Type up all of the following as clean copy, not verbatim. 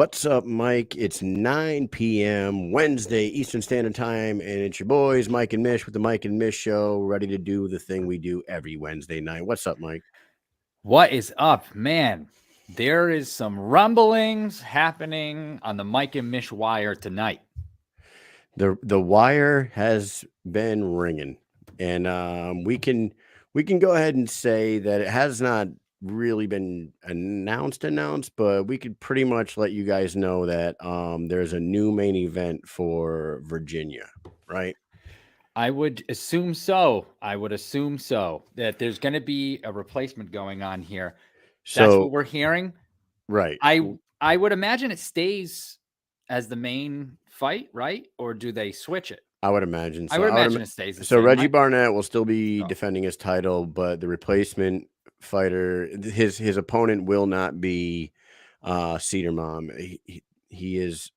What's up, Mike? It's 9 p.m. Wednesday Eastern Standard Time, and it's your boys, Mike and Mish, with the Mike and Mish Show, ready to do the thing we do every Wednesday night. What's up, Mike? What is up, man? There is some rumblings happening on the Mike and Mish wire tonight. The wire has been ringing, and we can go ahead and say that it has not really been announced, but we could pretty much let you guys know that there's a new main event for Virginia, right? I would assume so. That there's going to be a replacement going on here. That's what we're hearing. Right. I would imagine it stays as the main fight, right? Or do they switch it? I would imagine so. I would imagine it stays the so same. Reggie Barnett will still be defending his title, but the replacement fighter, his opponent will not be Cedarmom. He is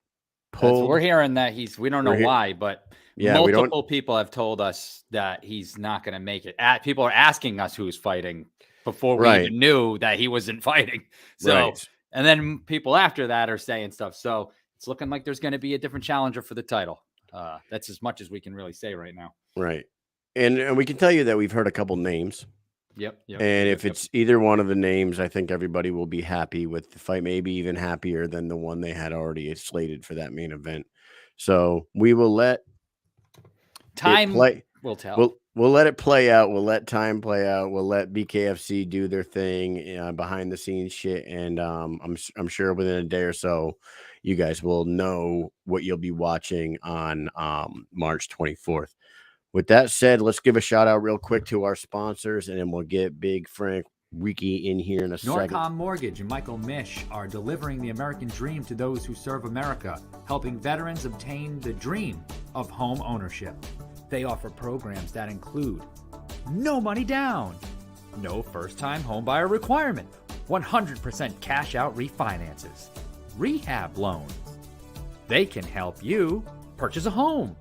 pulled. We're hearing that we don't know why, but multiple people have told us that he's not going to make it. People are asking us who's fighting before we even knew that he wasn't fighting. So, and then people after that are saying stuff. So it's looking like there's going to be a different challenger for the title. That's as much as we can really say right now. Right. And we can tell you that we've heard a couple names. Yep. And if it's either one of the names, I think everybody will be happy with the fight, maybe even happier than the one they had already slated for that main event. So we will let time play. We'll tell. We'll let it play out. We'll let time play out. We'll let BKFC do their thing, behind the scenes shit. And I'm sure within a day or so, you guys will know what you'll be watching on March 24th. With that said, let's give a shout out real quick to our sponsors, and then we'll get Big Frank Ricchi in here in a second. Norcom Mortgage and Michael Mish are delivering the American dream to those who serve America, helping veterans obtain the dream of home ownership. They offer programs that include no money down, no first-time homebuyer requirement, 100% cash-out refinances, rehab loans. They can help you purchase a home,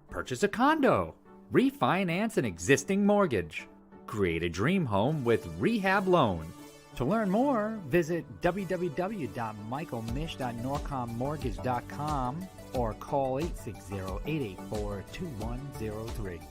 purchase a condo, refinance an existing mortgage, create a dream home with rehab loan. To learn more, visit www.michaelmish.norcommortgage.com or call 860-884-2103.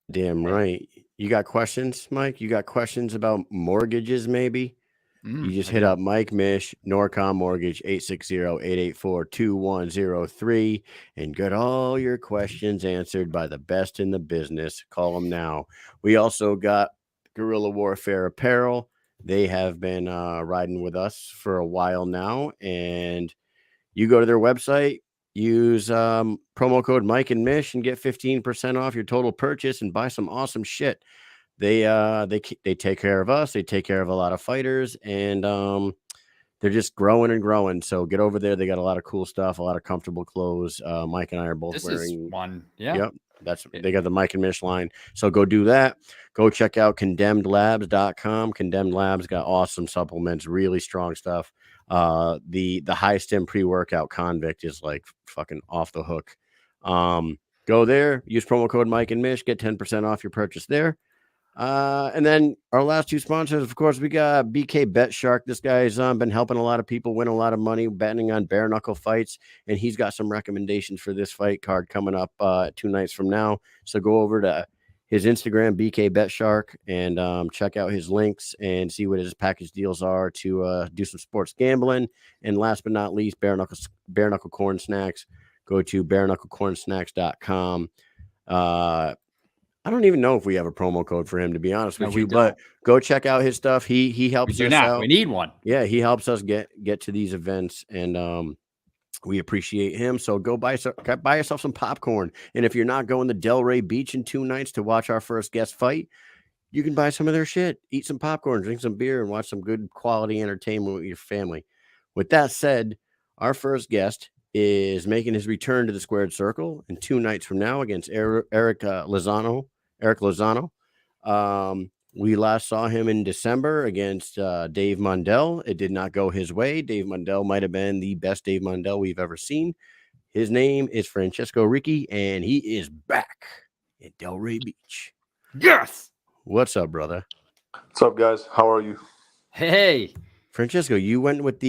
Damn right. You got questions, Mike? You got questions about mortgages, maybe? You just hit up Mike Mish, Norcom Mortgage, 860-884-2103, and get all your questions answered by the best in the business. Call them now. We also got Guerrilla Warfare Apparel. They have been riding with us for a while now, and you go to their website, use promo code Mike and Mish, and get 15% off your total purchase and buy some awesome shit. They take care of us. They take care of a lot of fighters, and they're just growing and growing. So get over there. They got a lot of cool stuff, a lot of comfortable clothes. Mike and I are both wearing one. Yeah. Yep. They got the Mike and Mish line. So go do that. Go check out condemnedlabs.com. Condemned Labs got awesome supplements, really strong stuff. The high stim pre-workout Convict is like fucking off the hook. Go there, use promo code Mike and Mish, get 10% off your purchase there. And then our last two sponsors, of course, we got BKBetShark. This guy's been helping a lot of people win a lot of money betting on bare knuckle fights, and he's got some recommendations for this fight card coming up 2 nights from now. So go over to his Instagram, BKBetShark, and check out his links and see what his package deals are to do some sports gambling. And last but not least, bare knuckle corn snacks. Go to bareknucklecornsnacks.com. I don't even know if we have a promo code for him, to be honest with you, but go check out his stuff. He helps us out. We need one. Yeah, he helps us get to these events, and we appreciate him. So go buy yourself some popcorn. And if you're not going to Delray Beach in 2 nights to watch our first guest fight, you can buy some of their shit, eat some popcorn, drink some beer, and watch some good quality entertainment with your family. With that said, our first guest is making his return to the Squared Circle in 2 nights from now against Erick Lozano. We last saw him in December against Dave Mundell. It did not go his way. Dave Mundell might have been the best Dave Mundell we've ever seen. His name is Francesco Ricchi, and he is back at Delray Beach. Yes. What's up, brother? What's up, guys? How are you? Hey. Francesco, you went with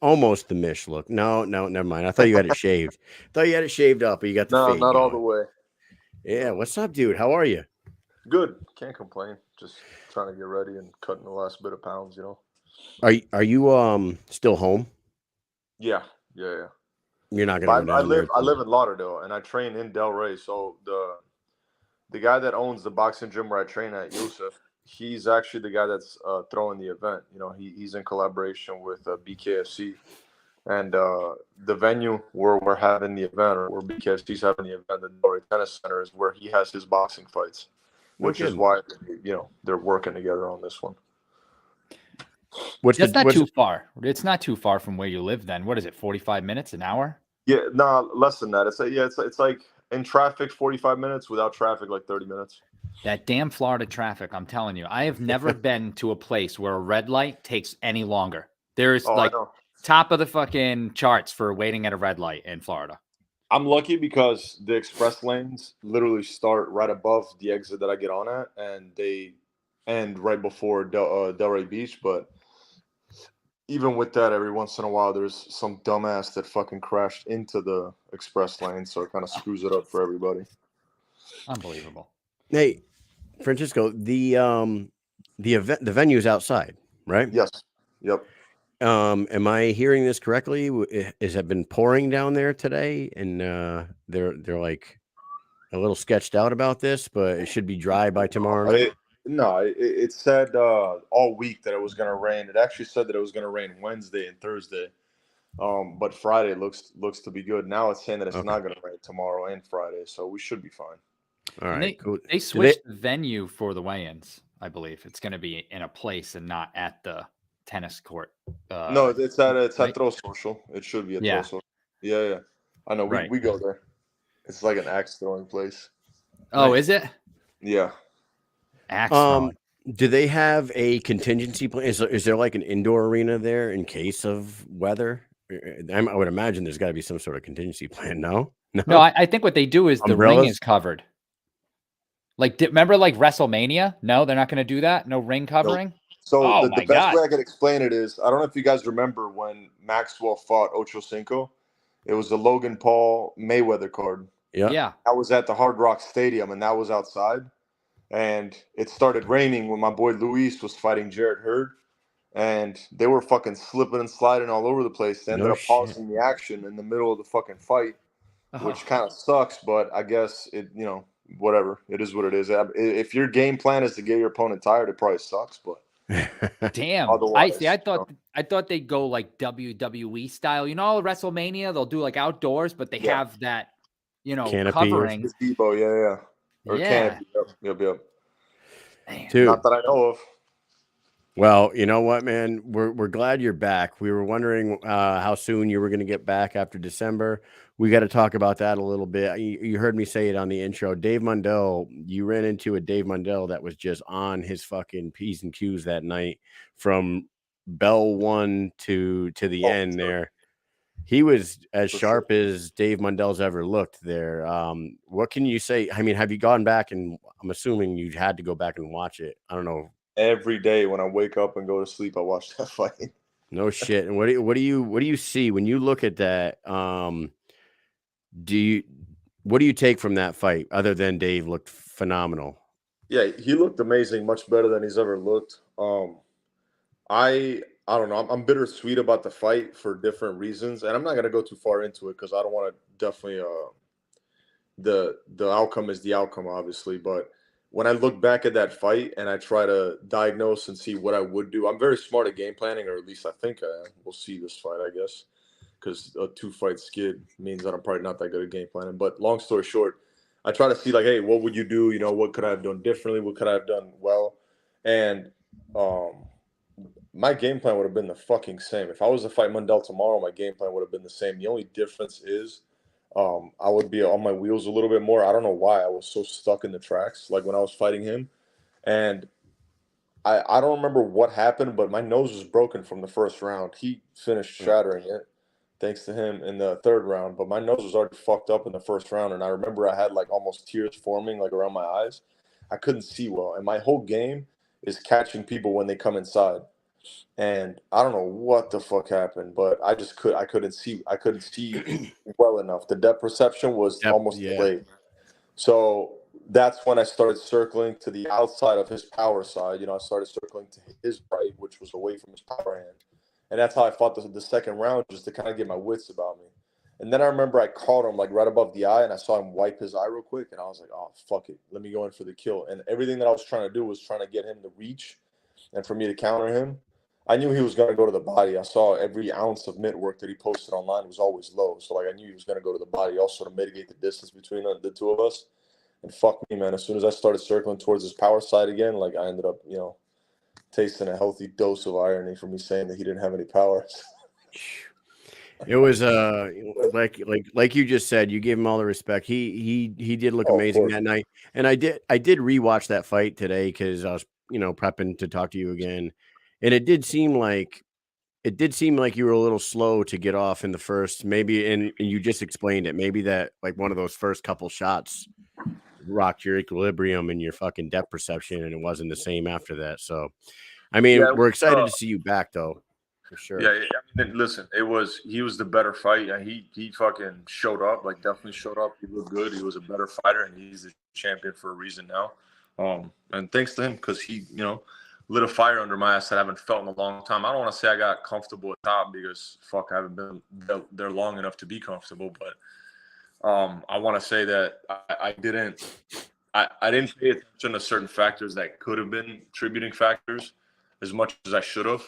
almost the Mish look. No, never mind. I thought you had it shaved. Thought you had it shaved up, but you got the fade not going. all the way. Yeah, what's up, dude? How are you? Good. Can't complain. Just trying to get ready and cutting the last bit of pounds, Are you still home? Yeah. You're not gonna go down there. I live in Lauderdale and I train in Delray. So the guy that owns the boxing gym where I train at, Yusuf, he's actually the guy that's throwing the event. He's in collaboration with BKFC. And the venue where we're having the event, or where BKFC's having the event, the Delray Tennis Center, is where he has his boxing fights, which is why they're working together on this one. That's not too far. It's not too far from where you live. Then what is it? 45 minutes, an hour? Yeah, no, less than that. It's like in traffic 45 minutes, without traffic like 30 minutes. That damn Florida traffic, I'm telling you. I have never been to a place where a red light takes any longer. There's top of the fucking charts for waiting at a red light in Florida. I'm lucky because the express lanes literally start right above the exit that I get on at, and they end right before Delray Beach. But even with that, every once in a while, there's some dumbass that fucking crashed into the express lane, so it kind of screws it up for everybody. Unbelievable. Hey, Francesco, the event, the venue's outside, right? Yes. Yep. Am I hearing this correctly? Has it been pouring down there today? And they're like a little sketched out about this, but it should be dry by tomorrow night. It said all week that it was going to rain. It actually said that it was going to rain Wednesday and Thursday. But Friday looks to be good. Now it's saying that it's not going to rain tomorrow and Friday, so we should be fine. All right, cool. They switched the venue for the weigh-ins. I believe it's going to be in a place and not at the tennis court. No, it's at Throw Social. It should be at Throw Social. Yeah. I know. We go there. It's like an axe throwing place. Oh, is it? Yeah. Axe throwing. Do they have a contingency plan? Is there like an indoor arena there in case of weather? I would imagine there's got to be some sort of contingency plan. No. I think what they do is the ring is covered. Like, remember like WrestleMania? No, they're not going to do that. No ring covering. Nope. So the best way I could explain it is, I don't know if you guys remember when Maxwell fought Ocho Cinco. It was the Logan Paul Mayweather card. Yeah. I was at the Hard Rock Stadium, and that was outside. And it started raining when my boy Luis was fighting Jarrett Hurd. And they were fucking slipping and sliding all over the place. They ended up pausing the action in the middle of the fucking fight, which kind of sucks. But I guess whatever. It is what it is. If your game plan is to get your opponent tired, it probably sucks. But damn, I thought they'd go like WWE style. WrestleMania, they'll do like outdoors, but they have that, canopy covering. Or canopy. Yep. Dude. Not that I know of. Well, you know what, man? We're glad you're back. We were wondering how soon you were going to get back after December. We got to talk about that a little bit. You heard me say it on the intro. Dave Mundell, you ran into a Dave Mundell that was just on his fucking P's and Q's that night from bell one to the end there. He was as sharp as Dave Mundell's ever looked there. What can you say? I mean, have you gone back, and I'm assuming you had to go back and watch it. I don't know. Every day when I wake up and go to sleep, I watch that fight. No shit. And what do you see when you look at that? What do you take from that fight other than Dave looked phenomenal? Yeah, he looked amazing, much better than he's ever looked. I don't know. I'm bittersweet about the fight for different reasons, and I'm not gonna go too far into it because I don't want to. Definitely, the outcome is the outcome, obviously, but when I look back at that fight and I try to diagnose and see what I would do, I'm very smart at game planning, or at least I think I am. We'll see this fight, I guess, because a 2-fight skid means that I'm probably not that good at game planning. But long story short, I try to see like, hey, what would you do? What could I have done differently? What could I have done well? And my game plan would have been the fucking same. If I was to fight Mundell tomorrow, my game plan would have been the same. The only difference is I would be on my wheels a little bit more. I don't know why I was so stuck in the tracks, like when I was fighting him. And I don't remember what happened, but my nose was broken from the first round. He finished shattering it, thanks to him, in the third round. But my nose was already fucked up in the first round. And I remember I had like almost tears forming like around my eyes. I couldn't see well. And my whole game is catching people when they come inside. And I don't know what the fuck happened, but I couldn't see well enough. The depth perception was almost delayed. So that's when I started circling to the outside of his power side. I started circling to his right, which was away from his power hand. And that's how I fought the second round, just to kind of get my wits about me. And then I remember I caught him like right above the eye, and I saw him wipe his eye real quick, and I was like, oh, fuck it. Let me go in for the kill. And everything that I was trying to do was trying to get him to reach and for me to counter him. I knew he was going to go to the body. I saw every ounce of mitt work that he posted online was always low. So, like, I knew he was going to go to the body also to mitigate the distance between the two of us. And fuck me, man. As soon as I started circling towards his power side again, like, I ended up, tasting a healthy dose of irony for me saying that he didn't have any power. It was like you just said, you gave him all the respect. He did look amazing that night. And I did rewatch that fight today because I was, prepping to talk to you again. And it did seem like you were a little slow to get off in the first, maybe, and you just explained it. Maybe that like one of those first couple shots rocked your equilibrium and your fucking depth perception, and it wasn't the same after that. So, I mean, we're excited to see you back though. For sure. Yeah, I mean, listen, he was the better fight. He fucking showed up, like definitely showed up. He looked good. He was a better fighter, and he's the champion for a reason now. And thanks to him, because he, lit a fire under my ass that I haven't felt in a long time. I don't want to say I got comfortable at top because fuck, I haven't been there long enough to be comfortable. But I want to say that I didn't pay attention to certain factors that could have been contributing factors as much as I should have.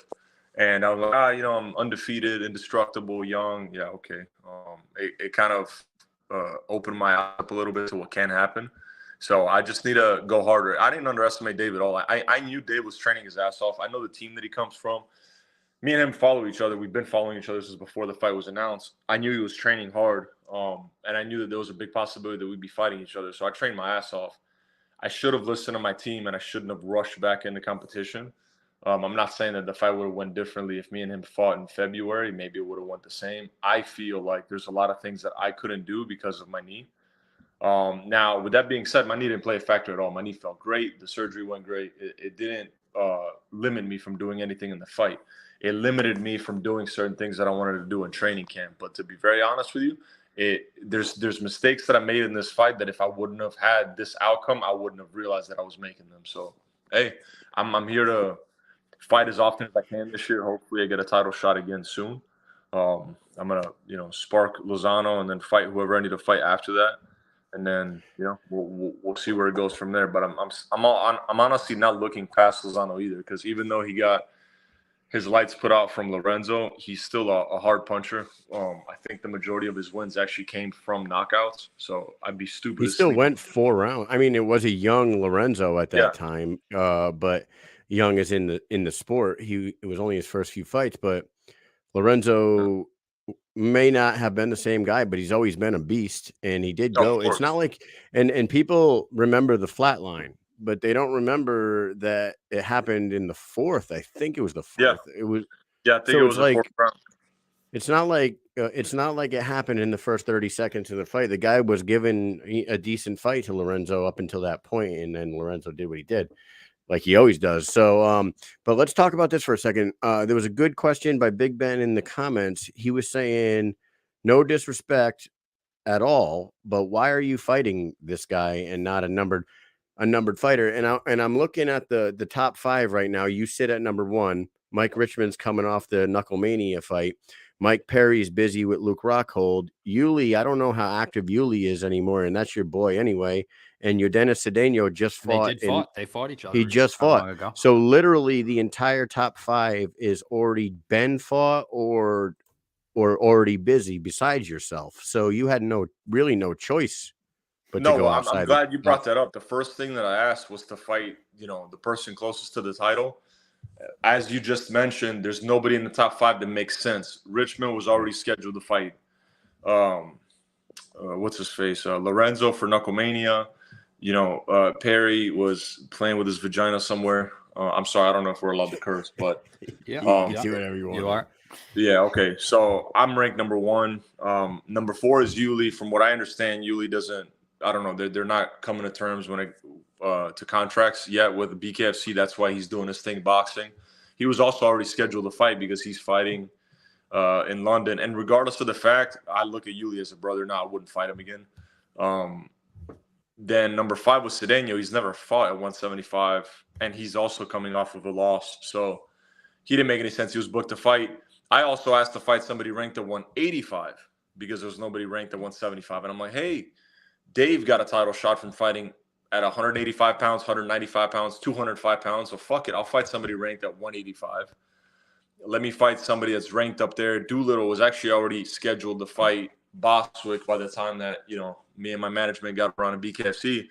And I was like, I'm undefeated, indestructible, young. Yeah, okay. It kind of opened my eyes up a little bit to what can happen. So I just need to go harder. I didn't underestimate Dave at all. I knew Dave was training his ass off. I know the team that he comes from. Me and him follow each other. We've been following each other since before the fight was announced. I knew he was training hard, and I knew that there was a big possibility that we'd be fighting each other. So I trained my ass off. I should have listened to my team, and I shouldn't have rushed back into competition. I'm not saying that the fight would have went differently if me and him fought in February. Maybe it would have went the same. I feel like there's a lot of things that I couldn't do because of my knee. Now, with that being said, my knee didn't play a factor at all. My knee felt great. The surgery went great. It didn't limit me from doing anything in the fight. It limited me from doing certain things that I wanted to do in training camp. But to be very honest with you, there's mistakes that I made in this fight that if I wouldn't have had this outcome, I wouldn't have realized that I was making them. So, hey, I'm here to fight as often as I can this year. Hopefully I get a title shot again soon. I'm going to, spark Lozano and then fight whoever I need to fight after that. And then, we'll see where it goes from there. But I'm honestly not looking past Lozano either, because even though he got his lights put out from Lorenzo, he's still a hard puncher. I think the majority of his wins actually came from knockouts. So I'd be stupid. He still went 4 rounds. I mean, it was a young Lorenzo at that time, but young as in the sport. It was only his first few fights, but Lorenzo may not have been the same guy, but he's always been a beast, and he did go. It's not like and people remember the flat line, but they don't remember that it happened in the 4th. I think it was the 4th. Yeah. It was. Yeah, I think it was like 4th round. It's not like it happened in the first 30 seconds of the fight. The guy was given a decent fight to Lorenzo up until that point, and then Lorenzo did what he did, like he always does. So, but let's talk about this for a second. There was a good question by Big Ben in the comments. He was saying, no disrespect at all, but why are you fighting this guy and not a numbered fighter? And I'm looking at the top 5 right now. You sit at number 1. Mike Richmond's coming off the Knucklemania fight. Mike Perry's busy with Luke Rockhold. Yuli, I don't know how active Yuli is anymore, and that's your boy anyway. And Yordenis Cedeno just fought. They fought each other. He just fought. So literally the entire top 5 is already been fought or already busy besides yourself. So you had no choice but to go outside. I'm glad you brought that up. The first thing that I asked was to fight, the person closest to the title. As you just mentioned, there's nobody in the top 5 that makes sense. Richmond was already scheduled to fight. What's his face? Lorenzo for Knucklemania. Perry was playing with his vagina somewhere. I'm sorry, I don't know if we're allowed to curse, but do whatever you want. You are. Yeah. Okay. So I'm ranked number 1. Number 4 is Yuli. From what I understand, Yuli doesn't. I don't know. They're not coming to terms to contracts yet with the BKFC. That's why he's doing his thing boxing. He was also already scheduled to fight because he's fighting in London. And regardless of the fact, I look at Yuli as a brother now. I wouldn't fight him again. Then number 5 was Cedeno. He's never fought at 175, and he's also coming off of a loss. So he didn't make any sense. He was booked to fight. I also asked to fight somebody ranked at 185 because there was nobody ranked at 175. And I'm like, hey, Dave got a title shot from fighting at 185 pounds, 195 pounds, 205 pounds. So fuck it. I'll fight somebody ranked at 185. Let me fight somebody that's ranked up there. Doolittle was actually already scheduled to fight Boswick by the time that, you know, me and my management got around to BKFC.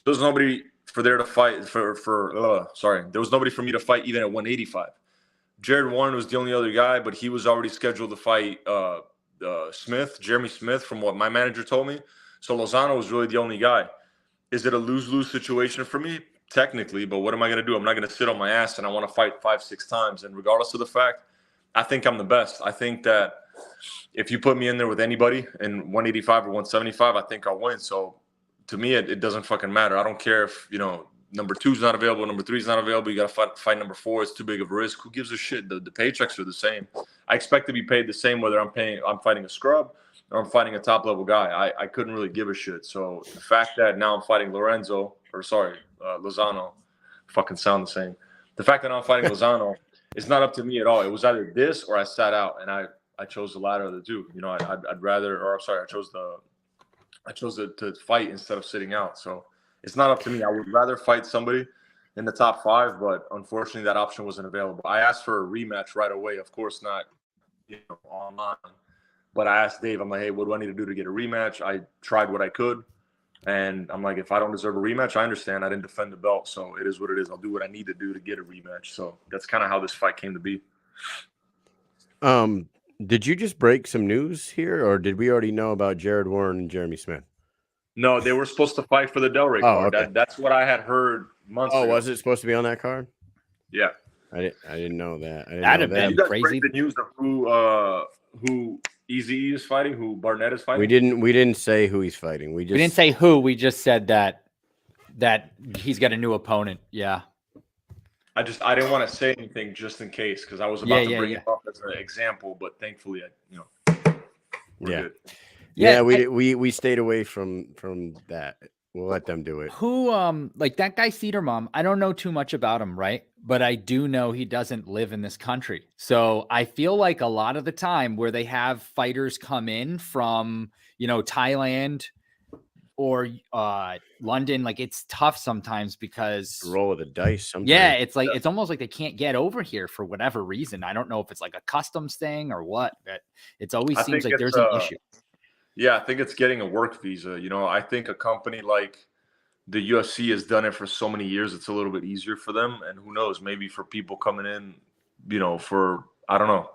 There was nobody for there to fight there was nobody for me to fight even at 185. Jared Warren was the only other guy, but he was already scheduled to fight Jeremy Smith, from what my manager told me. So Lozano was really the only guy. Is it a lose-lose situation for me? Technically, but what am I going to do? I'm not going to sit on my ass, and I want to fight 5-6 times. And regardless of the fact, I think I'm the best. I think that if you put me in there with anybody in 185 or 175, I think I'll win. So to me, it doesn't fucking matter. I don't care if, you know, number 2 is not available, number 3 is not available. You got to fight number 4. It's too big of a risk. Who gives a shit? The paychecks are the same. I expect to be paid the same whether I'm fighting a scrub or I'm fighting a top-level guy. I couldn't really give a shit. So the fact that now I'm fighting Lozano, fucking sound the same. The fact that now I'm fighting Lozano, it's not up to me at all. It was either this or I sat out, and I chose the latter of the two. You know, I chose to fight instead of sitting out. So it's not up to me. I would rather fight somebody in the top 5, but unfortunately that option wasn't available. I asked for a rematch right away. Of course not, you know, online. But I asked Dave, I'm like, hey, what do I need to do to get a rematch? I tried what I could. And I'm like, if I don't deserve a rematch, I understand. I didn't defend the belt. So it is what it is. I'll do what I need to do to get a rematch. So that's kind of how this fight came to be. Did you just break some news here, or did we already know about Jared Warren and Jeremy Smith? No, they were supposed to fight for the Delray card. Okay. That's what I had heard months ago. Oh, was it supposed to be on that card? Yeah. I didn't know that. That'd have been crazy. The news of who Eazy is fighting, who Barnett is fighting. We didn't say who he's fighting. We didn't say who. We just said that he's got a new opponent. Yeah. I didn't want to say anything just in case, because I was about to bring it up as an example, but thankfully, we're good. Yeah, we stayed away from that. We'll let them do it. Who like that guy Cedermom, I don't know too much about him, right? But I do know he doesn't live in this country. So I feel like a lot of the time where they have fighters come in from, you know, Thailand or London, like it's tough sometimes because roll of the dice sometimes. Yeah, it's like it's almost like they can't get over here for whatever reason. I don't know if it's like a customs thing or what, but it's always seems like there's an issue. Yeah, I think it's getting a work visa. You know, I think a company like the UFC has done it for so many years. It's a little bit easier for them. And who knows, maybe for people coming in, you know, I don't know.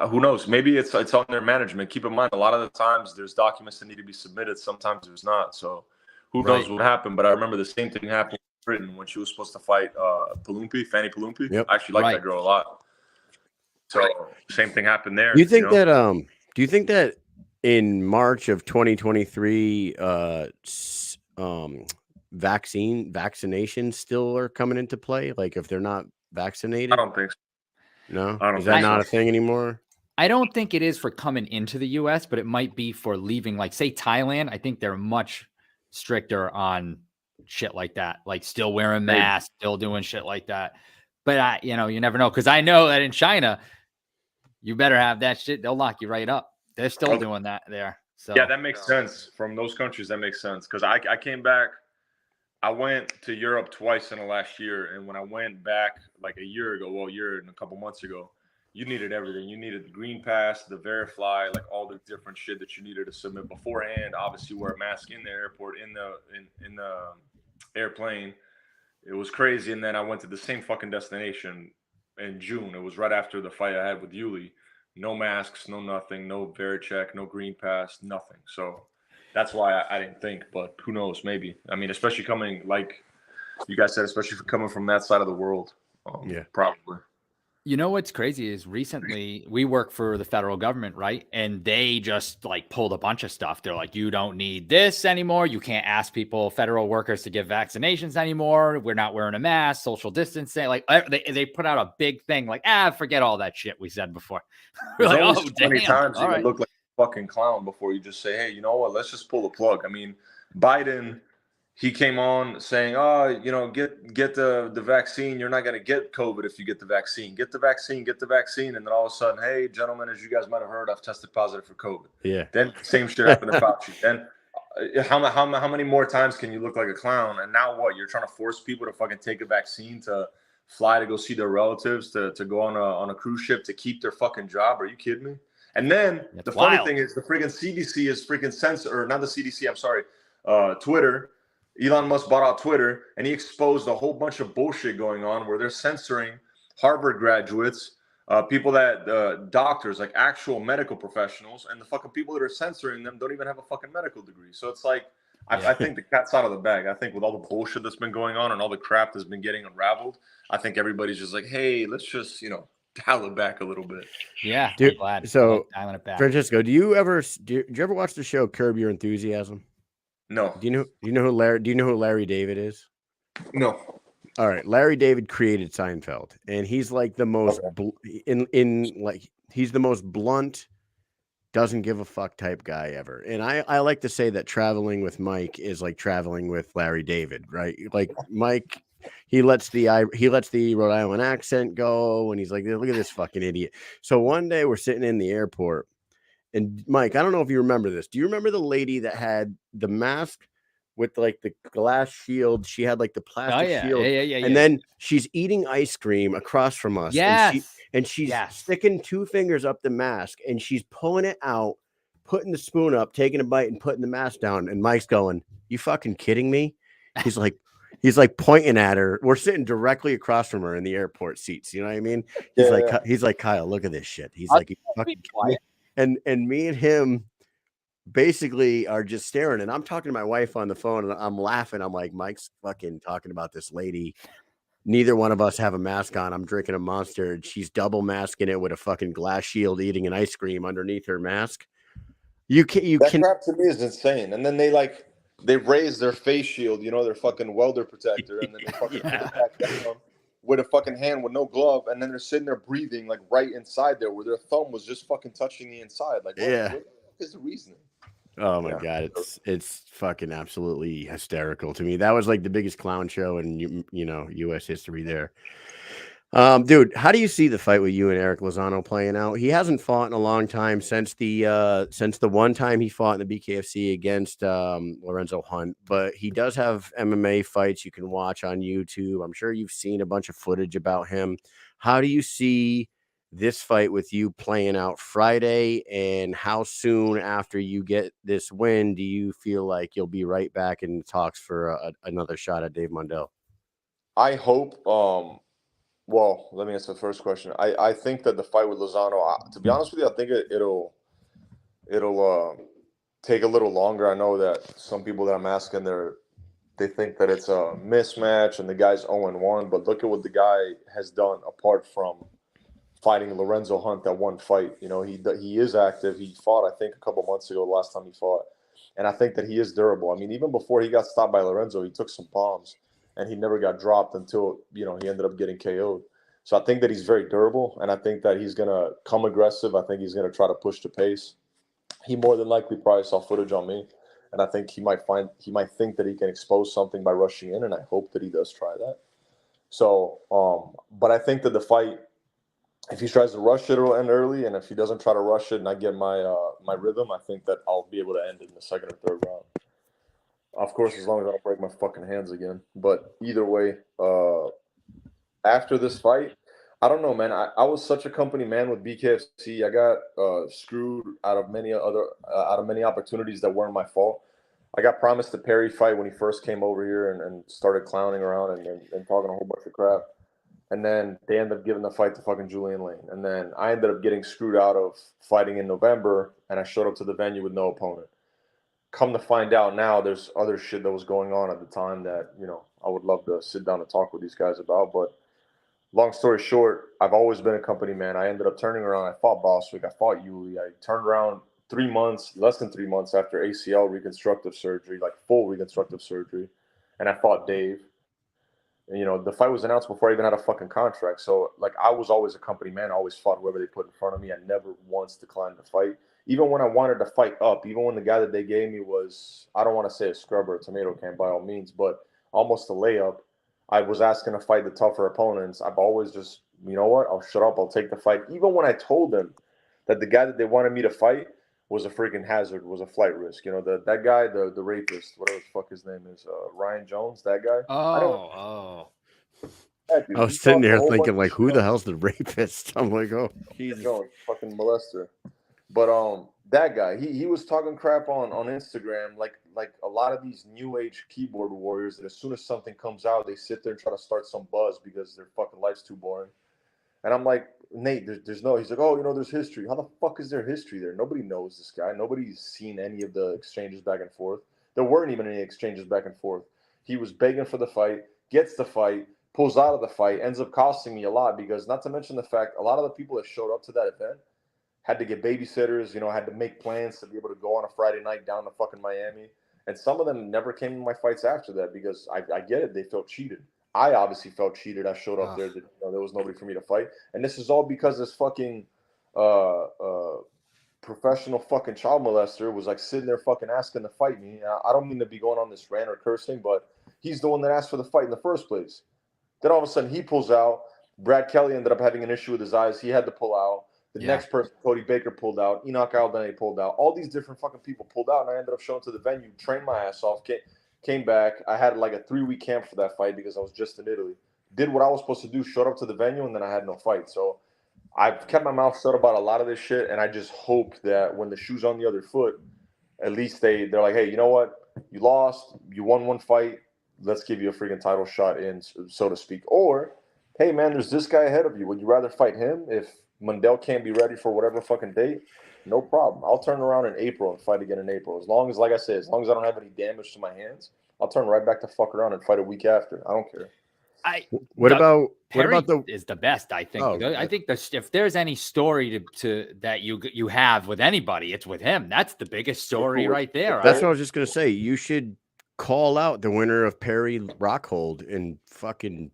Who knows? Maybe it's on their management. Keep in mind, a lot of the times there's documents that need to be submitted. Sometimes there's not. So who knows what happened? But I remember the same thing happened with Britain when she was supposed to fight Fanny Palumpi. Yep. I actually like that girl a lot. So same thing happened there. Do you think that in March of 2023, vaccinations still are coming into play? Like if they're not vaccinated? I don't think so. No? Is that not a thing anymore? I don't think it is for coming into the U.S., but it might be for leaving. Like say Thailand, I think they're much stricter on shit like that. Like still wearing masks, still doing shit like that. But you never know. Because I know that in China, you better have that shit. They'll lock you right up. They're still doing that there. So yeah, that makes sense. From those countries, that makes sense. Because I came back, I went to Europe twice in the last year. And when I went back like a year and a couple months ago, you needed everything. You needed the green pass, the Verifly, like all the different shit that you needed to submit beforehand. Obviously, wear a mask in the airport, in the airplane. It was crazy. And then I went to the same fucking destination in June. It was right after the fight I had with Yuli. No masks, no nothing, no Vericheck, no green pass, nothing. So that's why I didn't think, but who knows, maybe. I mean, especially coming, like you guys said, especially coming from that side of the world. Probably. You know what's crazy is recently we work for the federal government, right? And they just like pulled a bunch of stuff. They're like, you don't need this anymore. You can't ask people, federal workers, to give vaccinations anymore. We're not wearing a mask, social distancing. Like they put out a big thing like, forget all that shit we said before. We're like, oh, damn. Many times you look like a fucking clown before you just say, hey, you know what? Let's just pull the plug. I mean, Biden, he came on saying, get the vaccine. You're not going to get COVID if you get the vaccine. Get the vaccine, get the vaccine. And then all of a sudden, hey, gentlemen, as you guys might have heard, I've tested positive for COVID. Yeah. Then same shit happened to Fauci. Then how many more times can you look like a clown? And now what? You're trying to force people to fucking take a vaccine to fly to go see their relatives, to go on a cruise ship, to keep their fucking job. Are you kidding me? And then the funny thing is the freaking CDC is freaking censor, or not the CDC, I'm sorry, Twitter. Elon Musk bought out Twitter, and he exposed a whole bunch of bullshit going on where they're censoring Harvard graduates, people that doctors, like actual medical professionals, and the fucking people that are censoring them don't even have a fucking medical degree. So it's like, I think the cat's out of the bag. I think with all the bullshit that's been going on and all the crap that's been getting unraveled, I think everybody's just like, hey, let's just, dial it back a little bit. Yeah, dude. I'm glad. So, dialing it back. Francesco, do you ever watch the show Curb Your Enthusiasm? No. Do you know who Larry David is? No. All right, Larry David created Seinfeld, and he's like the most he's the most blunt, doesn't give a fuck type guy ever. And I like to say that traveling with Mike is like traveling with Larry David, right? Like Mike, he lets the Rhode Island accent go, and he's like, look at this fucking idiot. So one day we're sitting in the airport, and Mike, I don't know if you remember this. Do you remember the lady that had the mask with like the glass shield? She had like the plastic shield. Yeah. And then she's eating ice cream across from us. Yes. And she's sticking two fingers up the mask, and she's pulling it out, putting the spoon up, taking a bite, and putting the mask down. And Mike's going, "You fucking kidding me?" He's like pointing at her. We're sitting directly across from her in the airport seats. You know what I mean? He's like, "Kyle, look at this shit." He's like, "You fucking quiet." And me and him basically are just staring, and I'm talking to my wife on the phone, and I'm laughing. I'm like, Mike's fucking talking about this lady. Neither one of us have a mask on. I'm drinking a Monster, and she's double masking it with a fucking glass shield, eating an ice cream underneath her mask. That crap to me is insane. And then they raise their face shield, their fucking welder protector, and then they fucking put it back down with a fucking hand with no glove, and then they're sitting there breathing like right inside there where their thumb was just fucking touching the inside. Like, what is the reasoning? Oh my God, it's fucking absolutely hysterical to me. That was like the biggest clown show in U.S. history there. Dude, how do you see the fight with you and Erick Lozano playing out? He hasn't fought in a long time since the one time he fought in the BKFC against Lorenzo Hunt, but he does have MMA fights you can watch on YouTube. I'm sure you've seen a bunch of footage about him. How do you see this fight with you playing out Friday, and how soon after you get this win do you feel like you'll be right back in talks for another shot at Dave Mundell? I hope. Well, let me answer the first question. I think that the fight with Lozano, to be honest with you, I think it'll take a little longer. I know that some people that I'm asking, they think that it's a mismatch and the guy's 0-1, but look at what the guy has done apart from fighting Lorenzo Hunt that one fight. He is active. He fought, I think, a couple months ago, the last time he fought. And I think that he is durable. I mean, even before he got stopped by Lorenzo, he took some bombs and he never got dropped until, he ended up getting KO'd. So I think that he's very durable, and I think that he's going to come aggressive. I think he's going to try to push the pace. He more than likely probably saw footage on me, and I think he might think that he can expose something by rushing in, and I hope that he does try that. So, but I think that the fight, if he tries to rush it, it'll end early, and if he doesn't try to rush it and I get my rhythm, I think that I'll be able to end it in the second or third round. Of course, as long as I don't break my fucking hands again. But either way, after this fight, I don't know, man. I was such a company man with BKFC. I got screwed out of many opportunities that weren't my fault. I got promised the Perry fight when he first came over here and started clowning around and talking a whole bunch of crap. And then they ended up giving the fight to fucking Julian Lane. And then I ended up getting screwed out of fighting in November, and I showed up to the venue with no opponent. Come to find out now, there's other shit that was going on at the time that, I would love to sit down and talk with these guys about. But long story short, I've always been a company man. I ended up turning around. I fought Boswick. I fought Yuli. I turned around less than 3 months after ACL reconstructive surgery, like full reconstructive surgery. And I fought Dave. And, the fight was announced before I even had a fucking contract. So, like, I was always a company man. I always fought whoever they put in front of me. I never once declined to fight. Even when I wanted to fight up, even when the guy that they gave me was, I don't want to say a scrub or a tomato can by all means, but almost a layup, I was asking to fight the tougher opponents. I've always just, you know what, I'll shut up. I'll take the fight. Even when I told them that the guy that they wanted me to fight was a freaking hazard, was a flight risk. That guy, the rapist, whatever the fuck his name is, Ryan Jones, that guy. Oh. I was sitting there thinking, like, who the hell's the rapist? I'm like, oh, Jesus. Jones, fucking molester. But that guy, he was talking crap on Instagram, like a lot of these new age keyboard warriors that as soon as something comes out, they sit there and try to start some buzz because their fucking life's too boring. And I'm like, Nate, there's no. He's like, oh, there's history. How the fuck is there history there? Nobody knows this guy. Nobody's seen any of the exchanges back and forth. There weren't even any exchanges back and forth. He was begging for the fight, gets the fight, pulls out of the fight, ends up costing me a lot because, not to mention the fact, a lot of the people that showed up to that event had to get babysitters, had to make plans to be able to go on a Friday night down to fucking Miami. And some of them never came to my fights after that because I get it. They felt cheated. I obviously felt cheated. I showed up there. There was nobody for me to fight. And this is all because this fucking professional fucking child molester was like sitting there fucking asking to fight me. I don't mean to be going on this rant or cursing, but he's the one that asked for the fight in the first place. Then all of a sudden he pulls out. Brad Kelly ended up having an issue with his eyes. He had to pull out. The next person, Cody Baker, pulled out. Enoch Aldana pulled out. All these different fucking people pulled out, and I ended up showing to the venue, trained my ass off, came back. I had like a 3-week camp for that fight because I was just in Italy. Did what I was supposed to do, showed up to the venue, and then I had no fight. So I've kept my mouth shut about a lot of this shit, and I just hope that when the shoe's on the other foot, at least they're like, hey, you know what? You lost. You won one fight. Let's give you a freaking title shot in, so to speak. Or, hey, man, there's this guy ahead of you. Would you rather fight him if Mundell can't be ready for whatever fucking date? No problem. I'll turn around in April and fight again in April. As long as, like I said, as long as I don't have any damage to my hands, I'll turn right back to fuck around and fight a week after. I don't care. What about is the best, I think. I think if there's any story to that you have with anybody, it's with him. That's the biggest story right there. That's what I was just gonna say. You should call out the winner of Perry Rockhold and fucking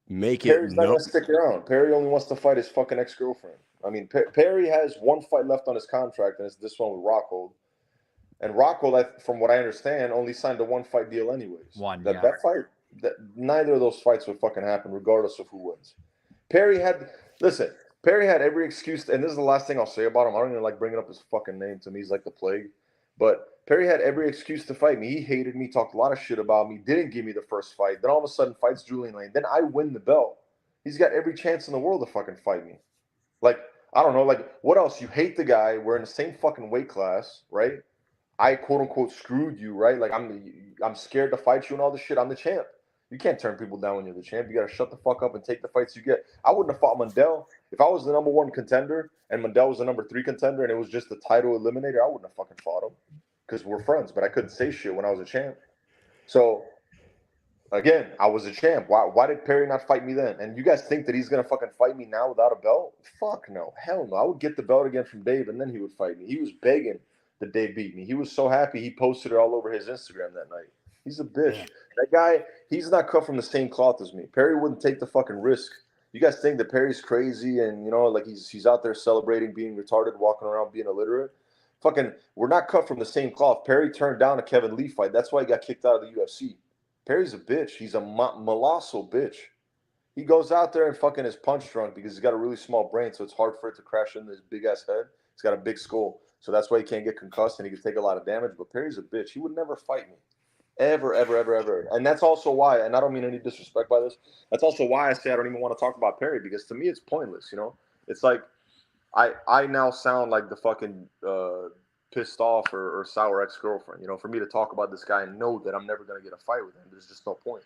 make Perry's not gonna stick around. Perry only wants to fight his fucking ex-girlfriend. I mean, Perry has one fight left on his contract, and it's this one with Rockhold. And Rockhold, from what I understand, only signed a one-fight deal anyways. That fight, neither of those fights would fucking happen, regardless of who wins. Perry had every excuse, and this is the last thing I'll say about him. I don't even like bringing up his fucking name. To me, he's like the plague. But Perry had every excuse to fight me. He hated me, talked a lot of shit about me, didn't give me the first fight. Then all of a sudden fights Julian Lane. Then I win the belt. He's got every chance in the world to fucking fight me. Like, I don't know, like, what else? You hate the guy. We're in the same fucking weight class, right? I, quote unquote, screwed you, right? Like, I'm scared to fight you and all this shit. I'm the champ. You can't turn people down when you're the champ. You got to shut the fuck up and take the fights you get. I wouldn't have fought Mundell. If I was the number 1 contender and Mundell was the number 3 contender and it was just the title eliminator, I wouldn't have fucking fought him because we're friends. But I couldn't say shit when I was a champ. So, again, I was a champ. Why did Perry not fight me then? And you guys think that he's going to fucking fight me now without a belt? Fuck no. Hell no. I would get the belt again from Dave and then he would fight me. He was begging that Dave beat me. He was so happy he posted it all over his Instagram that night. He's a bitch. Yeah. That guy, he's not cut from the same cloth as me. Perry wouldn't take the fucking risk. You guys think that Perry's crazy and, like he's out there celebrating being retarded, walking around being illiterate? Fucking, we're not cut from the same cloth. Perry turned down a Kevin Lee fight. That's why he got kicked out of the UFC. Perry's a bitch. He's a Molosso bitch. He goes out there and fucking is punch drunk because he's got a really small brain, so it's hard for it to crash into his big-ass head. He's got a big skull, so that's why he can't get concussed and he can take a lot of damage. But Perry's a bitch. He would never fight me. Ever, ever, ever, ever. And that's also why, and I don't mean any disrespect by this, that's also why I say I don't even want to talk about Perry, because to me it's pointless, It's like I now sound like the fucking pissed off or sour ex-girlfriend, for me to talk about this guy and know that I'm never going to get a fight with him. There's just no point.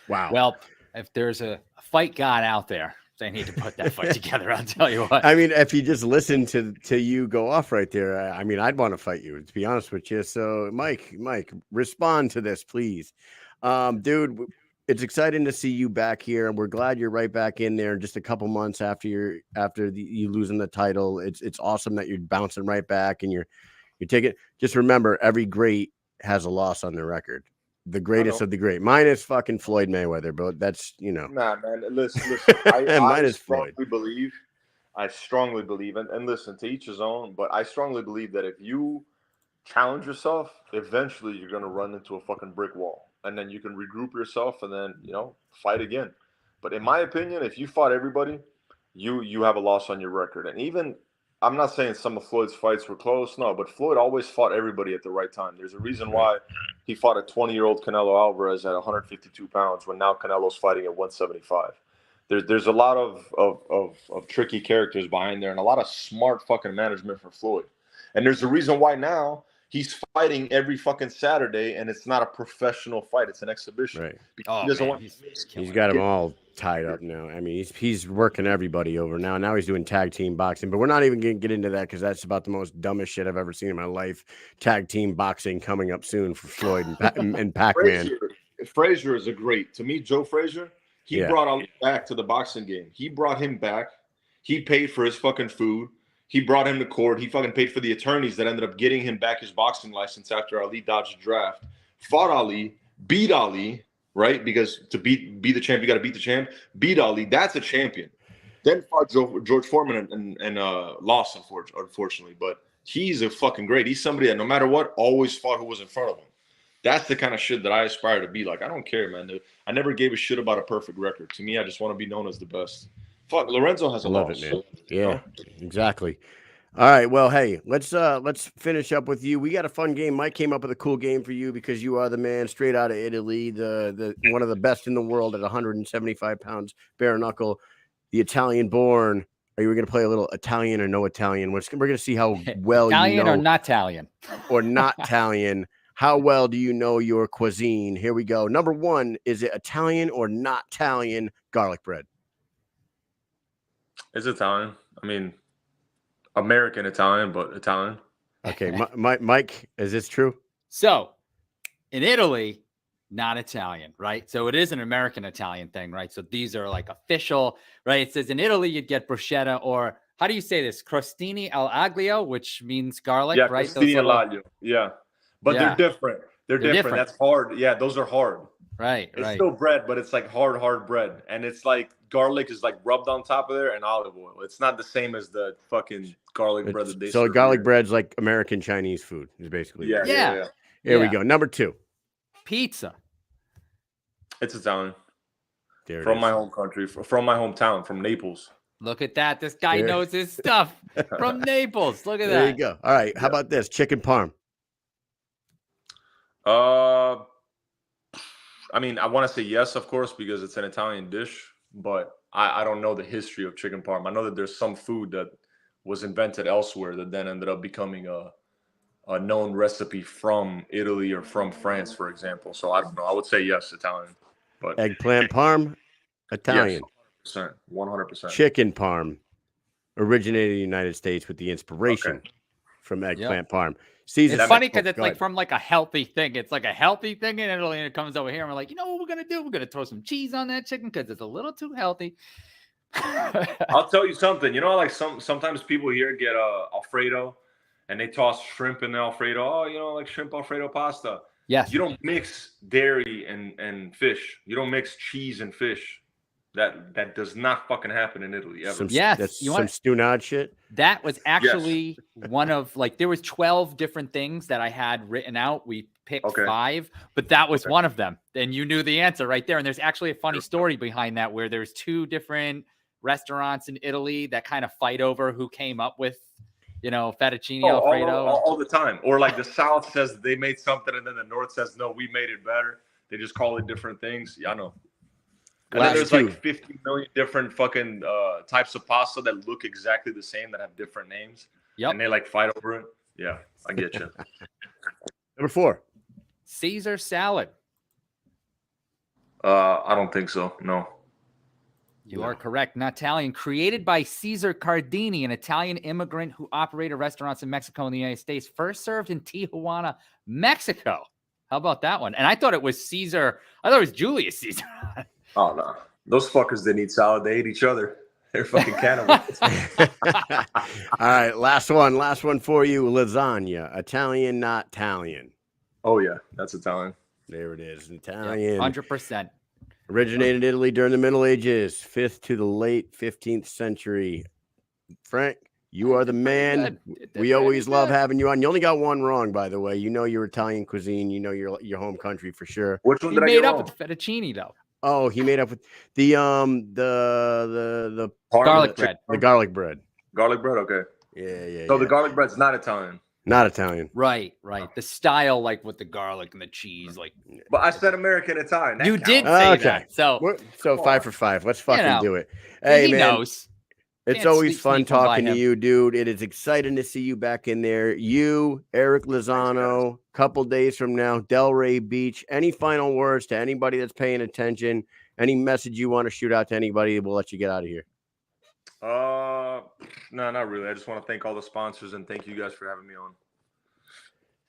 Wow. Well, if there's a fight god out there, they need to put that fight together. I'll tell you what. I mean, if you just listen to you go off right there, I mean, I'd want to fight you, to be honest with you. So, Mike, respond to this, please. Dude, it's exciting to see you back here, and we're glad you're right back in there. Just a couple months after you losing the title, it's awesome that you're bouncing right back and you're taking. Just remember, every great has a loss on their record. The greatest of the great, minus fucking Floyd Mayweather, but that's Nah, man. Listen. I strongly believe, and listen, to each his own. But I strongly believe that if you challenge yourself, eventually you're gonna run into a fucking brick wall, and then you can regroup yourself and then fight again. But in my opinion, if you fought everybody, you have a loss on your record. And even I'm not saying some of Floyd's fights were close, no, but Floyd always fought everybody at the right time. There's a reason why he fought a 20-year-old Canelo Alvarez at 152 pounds when now Canelo's fighting at 175. There's a lot of tricky characters behind there and a lot of smart fucking management for Floyd. And there's a reason why now he's fighting every fucking Saturday, and it's not a professional fight; it's an exhibition. Right. He's got them all tied up now. I mean, he's working everybody over now. Now he's doing tag team boxing, but we're not even going to get into that because that's about the most dumbest shit I've ever seen in my life. Tag team boxing coming up soon for Floyd and Pac-Man. Frazier is a great. To me, Joe Frazier, he brought Ali back to the boxing game. He brought him back. He paid for his fucking food. He brought him to court. He fucking paid for the attorneys that ended up getting him back his boxing license after Ali dodged the draft. Fought Ali, beat Ali, right? Because to be the champ, you got to beat the champ. Beat Ali, that's a champion. Then fought George Foreman and lost, unfortunately. But he's a fucking great. He's somebody that no matter what, always fought who was in front of him. That's the kind of shit that I aspire to be like. I don't care, man. I never gave a shit about a perfect record. To me, I just want to be known as the best. Fuck, Lorenzo has a love loss. it, man. Yeah, exactly. All right, well, hey, let's finish up with you. We got a fun game. Mike came up with a cool game for you because you are the man straight out of Italy, the one of the best in the world at 175 pounds, bare knuckle, the Italian born. Are you going to play a little Italian or no Italian? We're going to see how well Italian you know, or not Italian, or not Italian. How well do you know your cuisine? Here we go. Number one, is it Italian or not Italian garlic bread? It's Italian. I mean, American Italian, but Italian. Okay, Mike, is this true? So, in Italy, not Italian, right? So it is an American Italian thing, right? So these are like official, right? It says in Italy you'd get bruschetta, or how do you say this? Crostini al aglio, which means garlic, right? Crostini al aglio. Yeah, but they're different. They're different. That's hard. Yeah, those are hard. Right. It's still bread, but it's like hard bread, and it's like garlic is like rubbed on top of there and olive oil. It's not the same as the fucking garlic bread that they so garlic bread's like American Chinese food is basically. Yeah. Here we go. Number two, pizza. It's Italian. From my home country, from my hometown, from Naples. Look at that. This guy knows his stuff. From Naples. Look at that. There you go. All right. How about this? Chicken parm. I mean, I want to say yes, of course, because it's an Italian dish, but I don't know the history of chicken parm. I know that there's some food that was invented elsewhere that then ended up becoming a known recipe from Italy or from France, for example. So I don't know. I would say yes, Italian. But eggplant parm, Italian. Yes, 100%. Chicken parm originated in the United States with the inspiration from eggplant parm. Caesar, it's funny because it's like from like a healthy thing. It's like a healthy thing in Italy, and it comes over here, and we're like, you know what we're gonna do? We're gonna throw some cheese on that chicken because it's a little too healthy. I'll tell you something. You know, like sometimes people here get Alfredo, and they toss shrimp in the Alfredo. Oh, you know, like shrimp Alfredo pasta. Yes. You don't mix dairy and fish. You don't mix cheese and fish. That does not fucking happen in Italy ever. That's some stunad shit. That was actually one of like there was 12 different things that I had written out. We picked 5, but that was one of them. And you knew the answer right there. And there's actually a funny story behind that where there's 2 different restaurants in Italy that kind of fight over who came up with, you know, fettuccine Alfredo all the time. Or like the South says they made something and then the North says no, we made it better. They just call it different things. Yeah, I know. And then there's like 50 million different fucking types of pasta that look exactly the same that have different names. Yep. And they like fight over it. Yeah, I get you. Number 4. Caesar salad. I don't think so. No. You are correct. Not Italian. Created by Cesar Cardini, an Italian immigrant who operated restaurants in Mexico and the United States. First served in Tijuana, Mexico. How about that one? And I thought it was Caesar. I thought it was Julius Caesar. Oh no, those fuckers didn't eat salad. They ate each other. They're fucking cannibals. All right, last one for you. Lasagna, Italian, not Italian. Oh yeah, that's Italian. There it is, Italian. 100%. Originated in Italy during the Middle Ages, 5th to the late 15th century. Frank, you are the man. We always love having you on. You only got one wrong, by the way. You know your Italian cuisine. You know your home country for sure. Which one he did I made get up wrong? with the fettuccine though. Oh, he made up with the garlic bread. The garlic bread. Garlic bread, okay. Yeah. So the garlic bread's not Italian. Not Italian. Right. The style, like with the garlic and the cheese, like. But I said American Italian. You did say that. So 5 for 5. Let's fucking do it. Hey, man. Knows. It's always fun talking to you, dude. It is exciting to see you back in there. You, Erick Lozano, couple days from now, Delray Beach. Any final words to anybody that's paying attention? Any message you want to shoot out to anybody? We'll let you get out of here. No, not really. I just want to thank all the sponsors and thank you guys for having me on.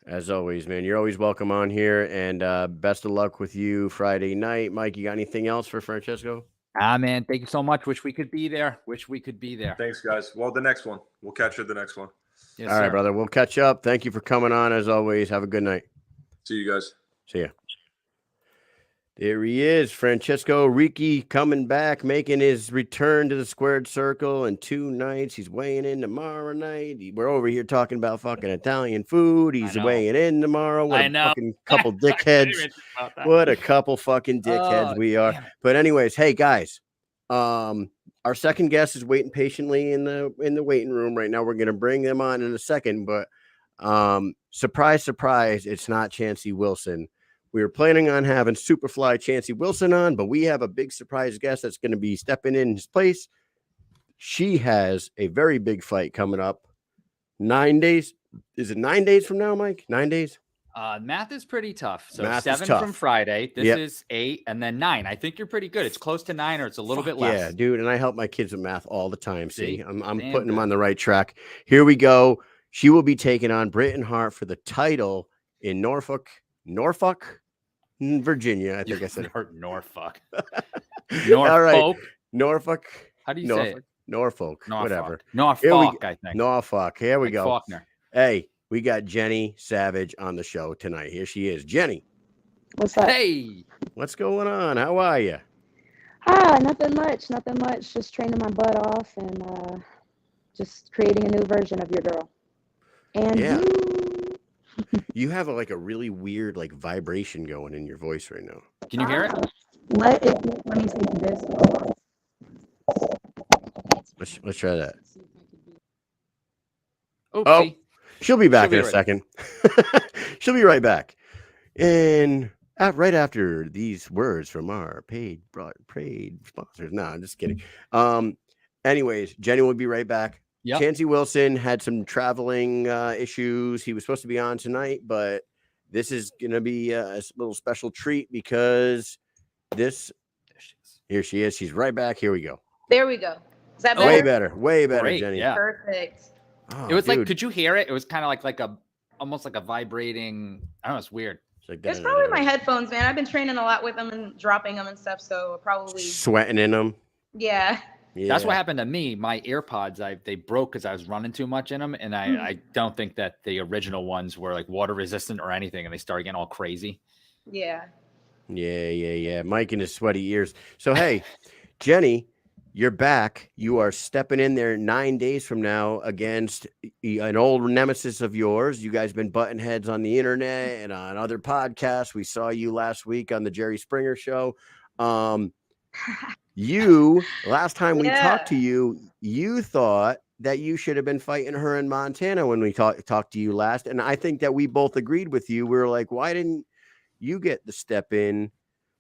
As always, man, you're always welcome on here, and best of luck with you Friday night. Mike, you got anything else for Francesco? Man, thank you so much. Wish we could be there. Thanks, guys. Well, the next one. We'll catch you at the next one. Yes, all right, brother. We'll catch up. Thank you for coming on, as always. Have a good night. See you guys. See ya. There he is, Francesco Ricchi, coming back, making his return to the squared circle in 2 nights. He's weighing in tomorrow night. We're over here talking about fucking Italian food. He's weighing in tomorrow. What a fucking couple dickheads. What a couple fucking dickheads we are. But anyways, hey guys, our second guest is waiting patiently in the waiting room right now. We're gonna bring them on in a second, but surprise, surprise, it's not Chancey Wilson. We were planning on having Superfly Chancey Wilson on, but we have a big surprise guest that's going to be stepping in his place. She has a very big fight coming up. 9 days. Is it 9 days from now, Mike? 9 days? Math is pretty tough. So math 7 from Friday. This is 8 and then 9. I think you're pretty good. It's close to 9 or it's a little bit less. Yeah, dude. And I help my kids with math all the time. See, I'm putting them on the right track. Here we go. She will be taking on Britain Hart for the title in Norfolk, Virginia. I think I said Norfolk. All right. Norfolk. How do you say it? Norfolk. Whatever. Norfolk, I think. Norfolk. Here we go. Faulkner. Hey, we got Jenny Savage on the show tonight. Here she is. Jenny. What's up? Hey. What's going on? How are you? Nothing much. Just training my butt off and just creating a new version of your girl. And you have a really weird vibration going in your voice right now. Can you hear it? Let me take this. Let's try that. Oopsie. Oh, she'll be back in a second. She'll be right back. And right after these words from our paid sponsors. No, I'm just kidding. Anyways, Jenny will be right back. Yep. Chancey Wilson had some traveling issues. He was supposed to be on tonight, but this is going to be a little special treat because here she is. She's right back. Here we go. There we go. Is that better? Way better, Great, Jenny. Yeah. Perfect. Oh, it was could you hear it? It was kind of almost like a vibrating. I don't know. It's weird. It's probably my headphones, man. I've been training a lot with them and dropping them and stuff, so probably sweating in them. Yeah. That's what happened to me. My AirPods, they broke because I was running too much in them, and I don't think that the original ones were water resistant or anything, and they started getting all crazy. Yeah. Yeah. Mike and his sweaty ears. So hey, Jenny, you're back. You are stepping in there 9 days from now against an old nemesis of yours. You guys been butting heads on the internet and on other podcasts. We saw you last week on the Jerry Springer show. Last time we talked to you, you thought that you should have been fighting her in Montana when we talked to you last. And I think that we both agreed with you. We were like, why didn't you get the step in?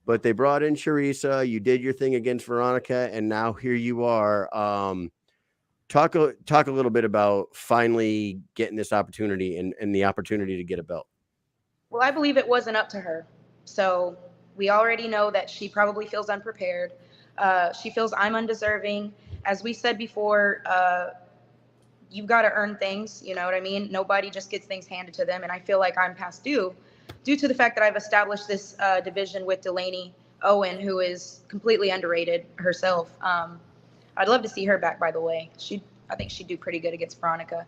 But they brought in Charissa. You did your thing against Veronica, and now here you are. Talk a little bit about finally getting this opportunity and the opportunity to get a belt. Well, I believe it wasn't up to her. So we already know that she probably feels unprepared. She feels I'm undeserving. As we said before, you've got to earn things. You know what I mean? Nobody just gets things handed to them. And I feel like I'm past due. due to the fact that I've established this division with Delaney Owen, who is completely underrated herself. I'd love to see her back, by the way. I think she'd do pretty good against Veronica.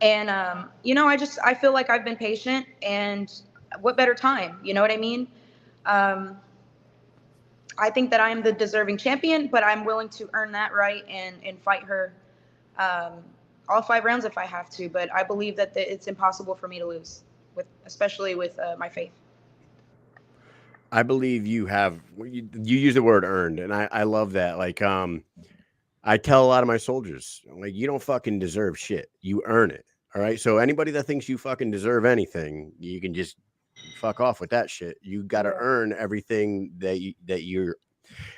And, I feel like I've been patient, and what better time? You know what I mean? I think that I'm the deserving champion, but I'm willing to earn that right and fight her all 5 rounds if I have to. But I believe that it's impossible for me to lose, especially with my faith. I believe you use the word earned, and I love that. Like, I tell a lot of my soldiers, like, you don't fucking deserve shit. You earn it. All right. So anybody that thinks you fucking deserve anything, you can just fuck off with that shit. You got to earn everything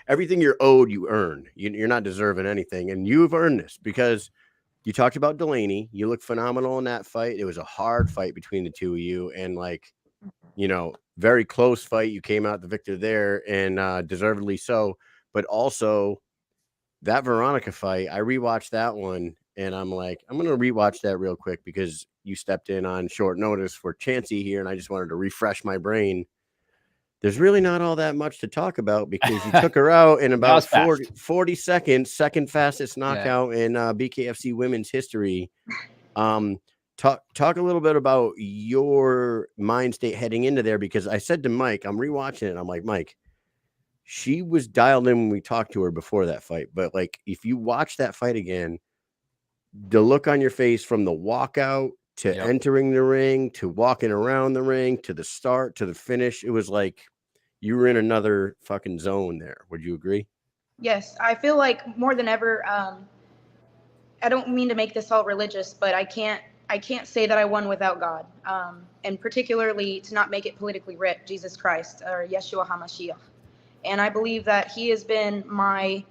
everything you're owed, you earn. You're not deserving anything. And you've earned this because you talked about Delaney. You look phenomenal in that fight. It was a hard fight between the two of you. And like, very close fight. You came out the victor there, and deservedly so. But also that Veronica fight, I rewatched that one, and I'm like, I'm going to rewatch that real quick because you stepped in on short notice for Chancey here, and I just wanted to refresh my brain. There's really not all that much to talk about because you took her out in about 40 seconds, second fastest knockout in BKFC women's history. Talk a little bit about your mind state heading into there, because I said to Mike, I'm rewatching it, and I'm like, Mike, she was dialed in when we talked to her before that fight. But like, if you watch that fight again, the look on your face from the walkout to entering the ring, to walking around the ring, to the start, to the finish, it was like you were in another fucking zone there. Would you agree? Yes. I feel like more than ever, I don't mean to make this all religious, but I can't say that I won without God. And particularly to not make it politically correct, Jesus Christ, or Yeshua HaMashiach. And I believe that he has been my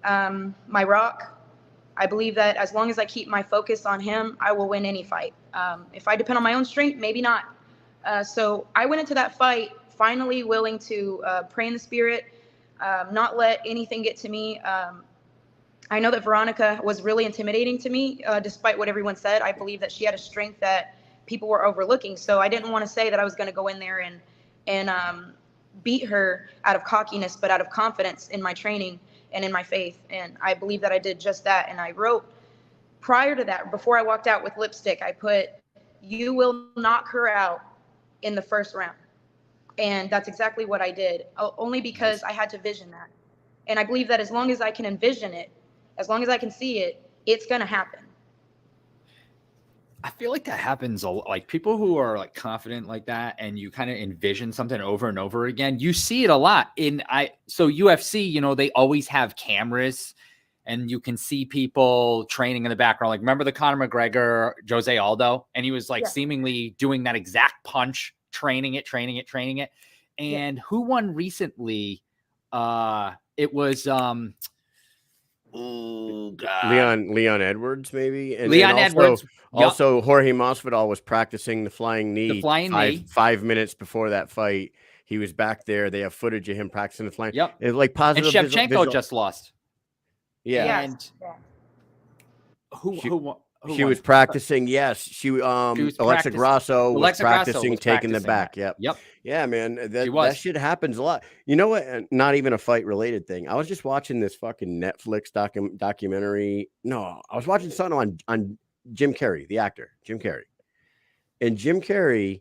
rock. I believe that as long as I keep my focus on him, I will win any fight. If I depend on my own strength, maybe not. So I went into that fight finally willing to pray in the spirit, not let anything get to me. I know that Veronica was really intimidating to me, despite what everyone said. I believe that she had a strength that people were overlooking. So I didn't want to say that I was going to go in there and beat her out of cockiness, but out of confidence in my training and in my faith. And I believe that I did just that. And I wrote prior to that, before I walked out with lipstick, I put, "You will knock her out in the first round." And that's exactly what I did, only because I had to vision that. And I believe that as long as I can envision it, as long as I can see it, it's going to happen. I feel like that happens a lot. Like people who are like confident like that, and you kind of envision something over and over again. You see it a lot so UFC, they always have cameras, and you can see people training in the background. Like remember the Conor McGregor, Jose Aldo, and he was like seemingly doing that exact punch, training it. And who won recently? It was oh God, Leon Edwards, maybe. And Edwards. Also, Jorge Masvidal was practicing the flying knee. Knee. 5 minutes before that fight, he was back there. They have footage of him practicing the flying. Yep. It's like positive. And Shevchenko just lost. Yeah. And who won? She was practicing. Yes, Alexa Grasso was practicing taking the back. Yep. Yeah, man. That shit happens a lot. You know what? Not even a fight related thing. I was just watching this fucking Netflix documentary. No, I was watching something on Jim Carrey, the actor, Jim Carrey. And Jim Carrey,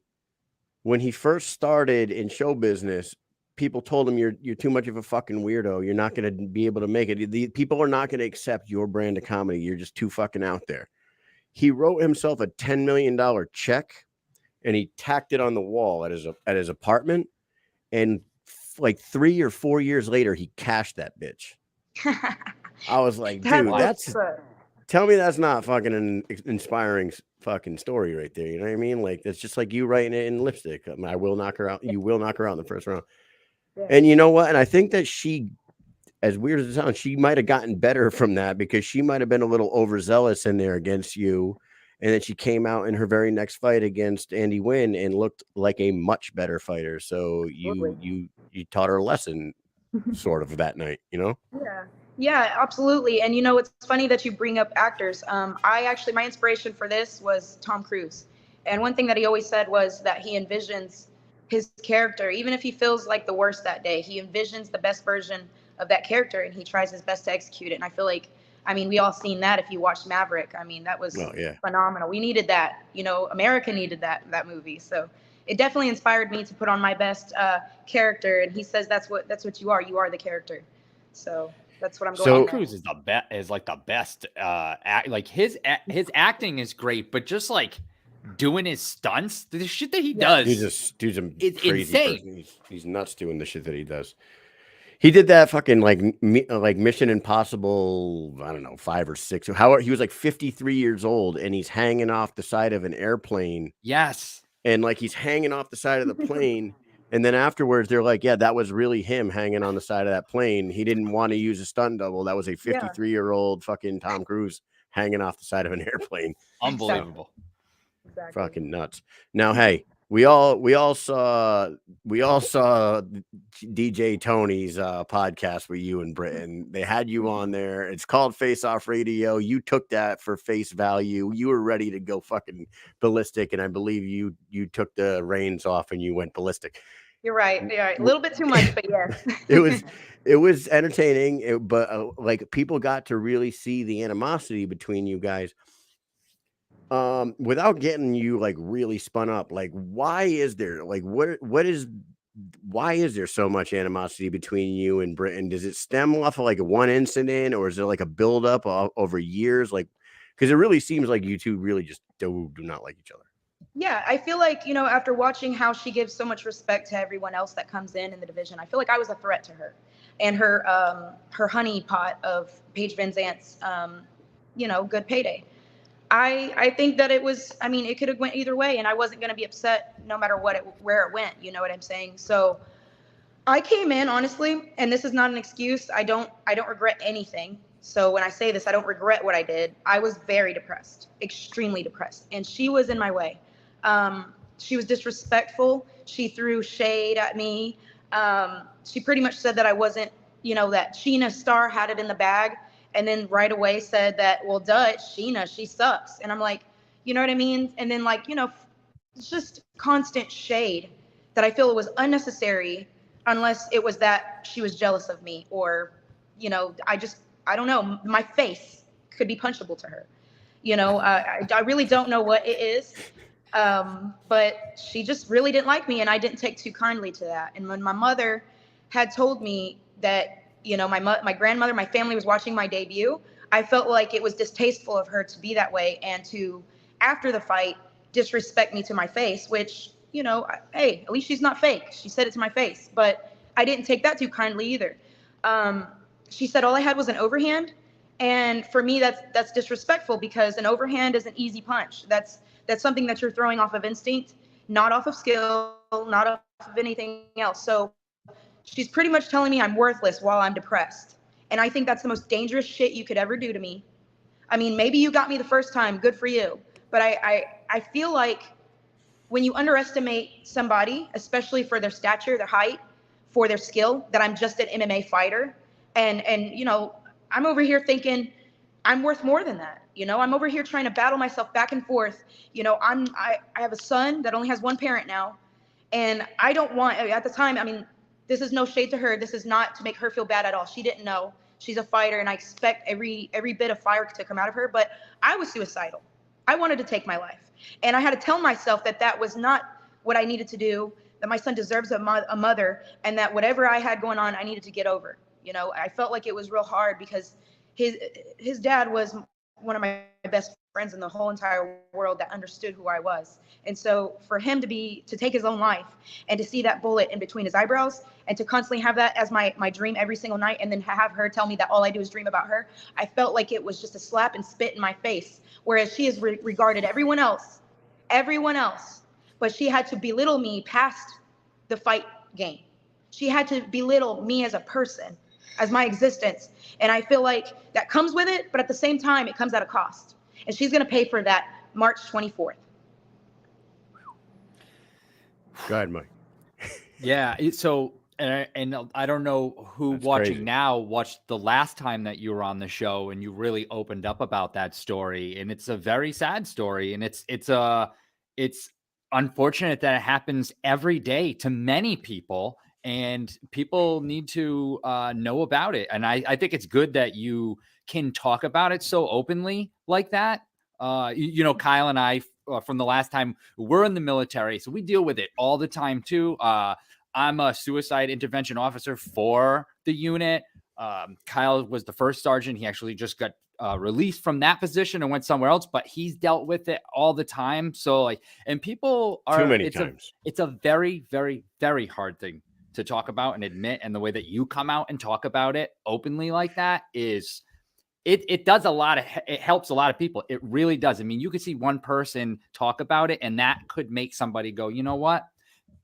when he first started in show business, people told him, you're too much of a fucking weirdo. You're not going to be able to make it. The people are not going to accept your brand of comedy. You're just too fucking out there. He wrote himself a $10 million check, and he tacked it on the wall at his apartment. And like 3 or 4 years later, he cashed that bitch. I was like, dude, tell me that's not fucking an inspiring fucking story right there. You know what I mean? Like, that's just like you writing it in lipstick. I will knock her out. You will knock her out in the first round. Yeah. And you know what? And I think that she, as weird as it sounds, she might have gotten better from that, because she might have been a little overzealous in there against you. And then she came out in her very next fight against Andy Wynn and looked like a much better fighter. So you taught her a lesson sort of that night, Yeah, absolutely. And it's funny that you bring up actors. My inspiration for this was Tom Cruise. And one thing that he always said was that he envisions his character. Even if he feels like the worst that day, he envisions the best version of that character and he tries his best to execute it. And I feel like, I mean, we all seen that if you watched Maverick. I mean, that was phenomenal. We needed that. You know, America needed that movie. So it definitely inspired me to put on my best character. And he says that's what you are. You are the character. So that's what I'm going. Tom Cruise is the best. Is like the best. Like his acting is great, but just like doing his stunts, the shit that he does, dude's a crazy insane. person. He's nuts doing the shit that he does. He did that fucking like Mission Impossible, I don't know, 5 or 6. However, he was like 53 years old and he's hanging off the side of an airplane. Yes. And like he's hanging off the side of the plane. And then afterwards, they're like, yeah, that was really him hanging on the side of that plane. He didn't want to use a stunt double. That was a 53-year-old fucking Tom Cruise hanging off the side of an airplane. Unbelievable. Exactly. Fucking nuts. Now, hey, we all saw DJ Tony's podcast with you and Britain. They had you on there. It's called Face Off Radio. You took that for face value. You were ready to go fucking ballistic, and I believe you took the reins off and you went ballistic. You're right. A little bit too much, but yes. it was entertaining, but like people got to really see the animosity between you guys. Without getting you like really spun up, like why is there so much animosity between you and Britain? Does it stem off of like one incident, or is there like a buildup over years? Like, because it really seems like you two really just do not like each other. Yeah, I feel like, you know, after watching how she gives so much respect to everyone else that comes in the division, I feel like I was a threat to her and her honey pot of Paige Van Zant's, good payday. I think that it was, I mean, it could have went either way, and I wasn't going to be upset no matter where it went. You know what I'm saying? So I came in, honestly, and this is not an excuse. I don't regret anything. So when I say this, I don't regret what I did. I was very depressed, extremely depressed, and she was in my way. She was disrespectful. She threw shade at me. She pretty much said that I wasn't, that Sheena Starr had it in the bag. And then right away said that, well, duh, it's Sheena, she sucks. And I'm like, you know what I mean? And then it's just constant shade that I feel it was unnecessary, unless it was that she was jealous of me, or, I don't know, my face could be punchable to her. I really don't know what it is. But she just really didn't like me, and I didn't take too kindly to that. And when my mother had told me that, my grandmother, my family was watching my debut, I felt like it was distasteful of her to be that way and to, after the fight, disrespect me to my face, which, hey, at least she's not fake. She said it to my face, but I didn't take that too kindly either. She said all I had was an overhand. And for me, that's disrespectful, because an overhand is an easy punch. That's something that you're throwing off of instinct, not off of skill, not off of anything else. So she's pretty much telling me I'm worthless while I'm depressed. And I think that's the most dangerous shit you could ever do to me. I mean, maybe you got me the first time, good for you. But I feel like when you underestimate somebody, especially for their stature, their height, for their skill, that I'm just an MMA fighter. And I'm over here thinking I'm worth more than that. I'm over here trying to battle myself back and forth. I have a son that only has one parent now. And I don't want, at the time, I mean, this is no shade to her. This is not to make her feel bad at all. She didn't know. She's a fighter, and I expect every bit of fire to come out of her. But I was suicidal. I wanted to take my life. And I had to tell myself that was not what I needed to do, that my son deserves a mother, and that whatever I had going on, I needed to get over. I felt like it was real hard, because his dad was one of my best friends in the whole entire world that understood who I was. And so for him to take his own life, and to see that bullet in between his eyebrows, and to constantly have that as my dream every single night, and then have her tell me that all I do is dream about her, I felt like it was just a slap and spit in my face. Whereas she has regarded everyone else, but she had to belittle me past the fight game. She had to belittle me as a person, as my existence. And I feel like that comes with it, but at the same time, it comes at a cost. And she's going to pay for that March 24th. Go ahead, Mike. Yeah. So, and I don't know who That's watching crazy. now watched the last time that you were on the show, and you really opened up about that story. And it's a very sad story. And it's unfortunate that it happens every day to many people, and people need to know about it. And I think it's good that you can talk about it so openly like that. You know, Kyle and I, from the last time, we're in the military, so we deal with it all the time too. I'm a suicide intervention officer for the unit. Kyle was the first sergeant. He actually just got released from that position and went somewhere else, but he's dealt with it all the time. So like, and people are too many times. It's a very, very, very hard thing to talk about and admit. And the way that you come out and talk about it openly like that is, it does a lot of, it helps a lot of people. It really does. I mean, you could see one person talk about it, and that could make somebody go, you know what?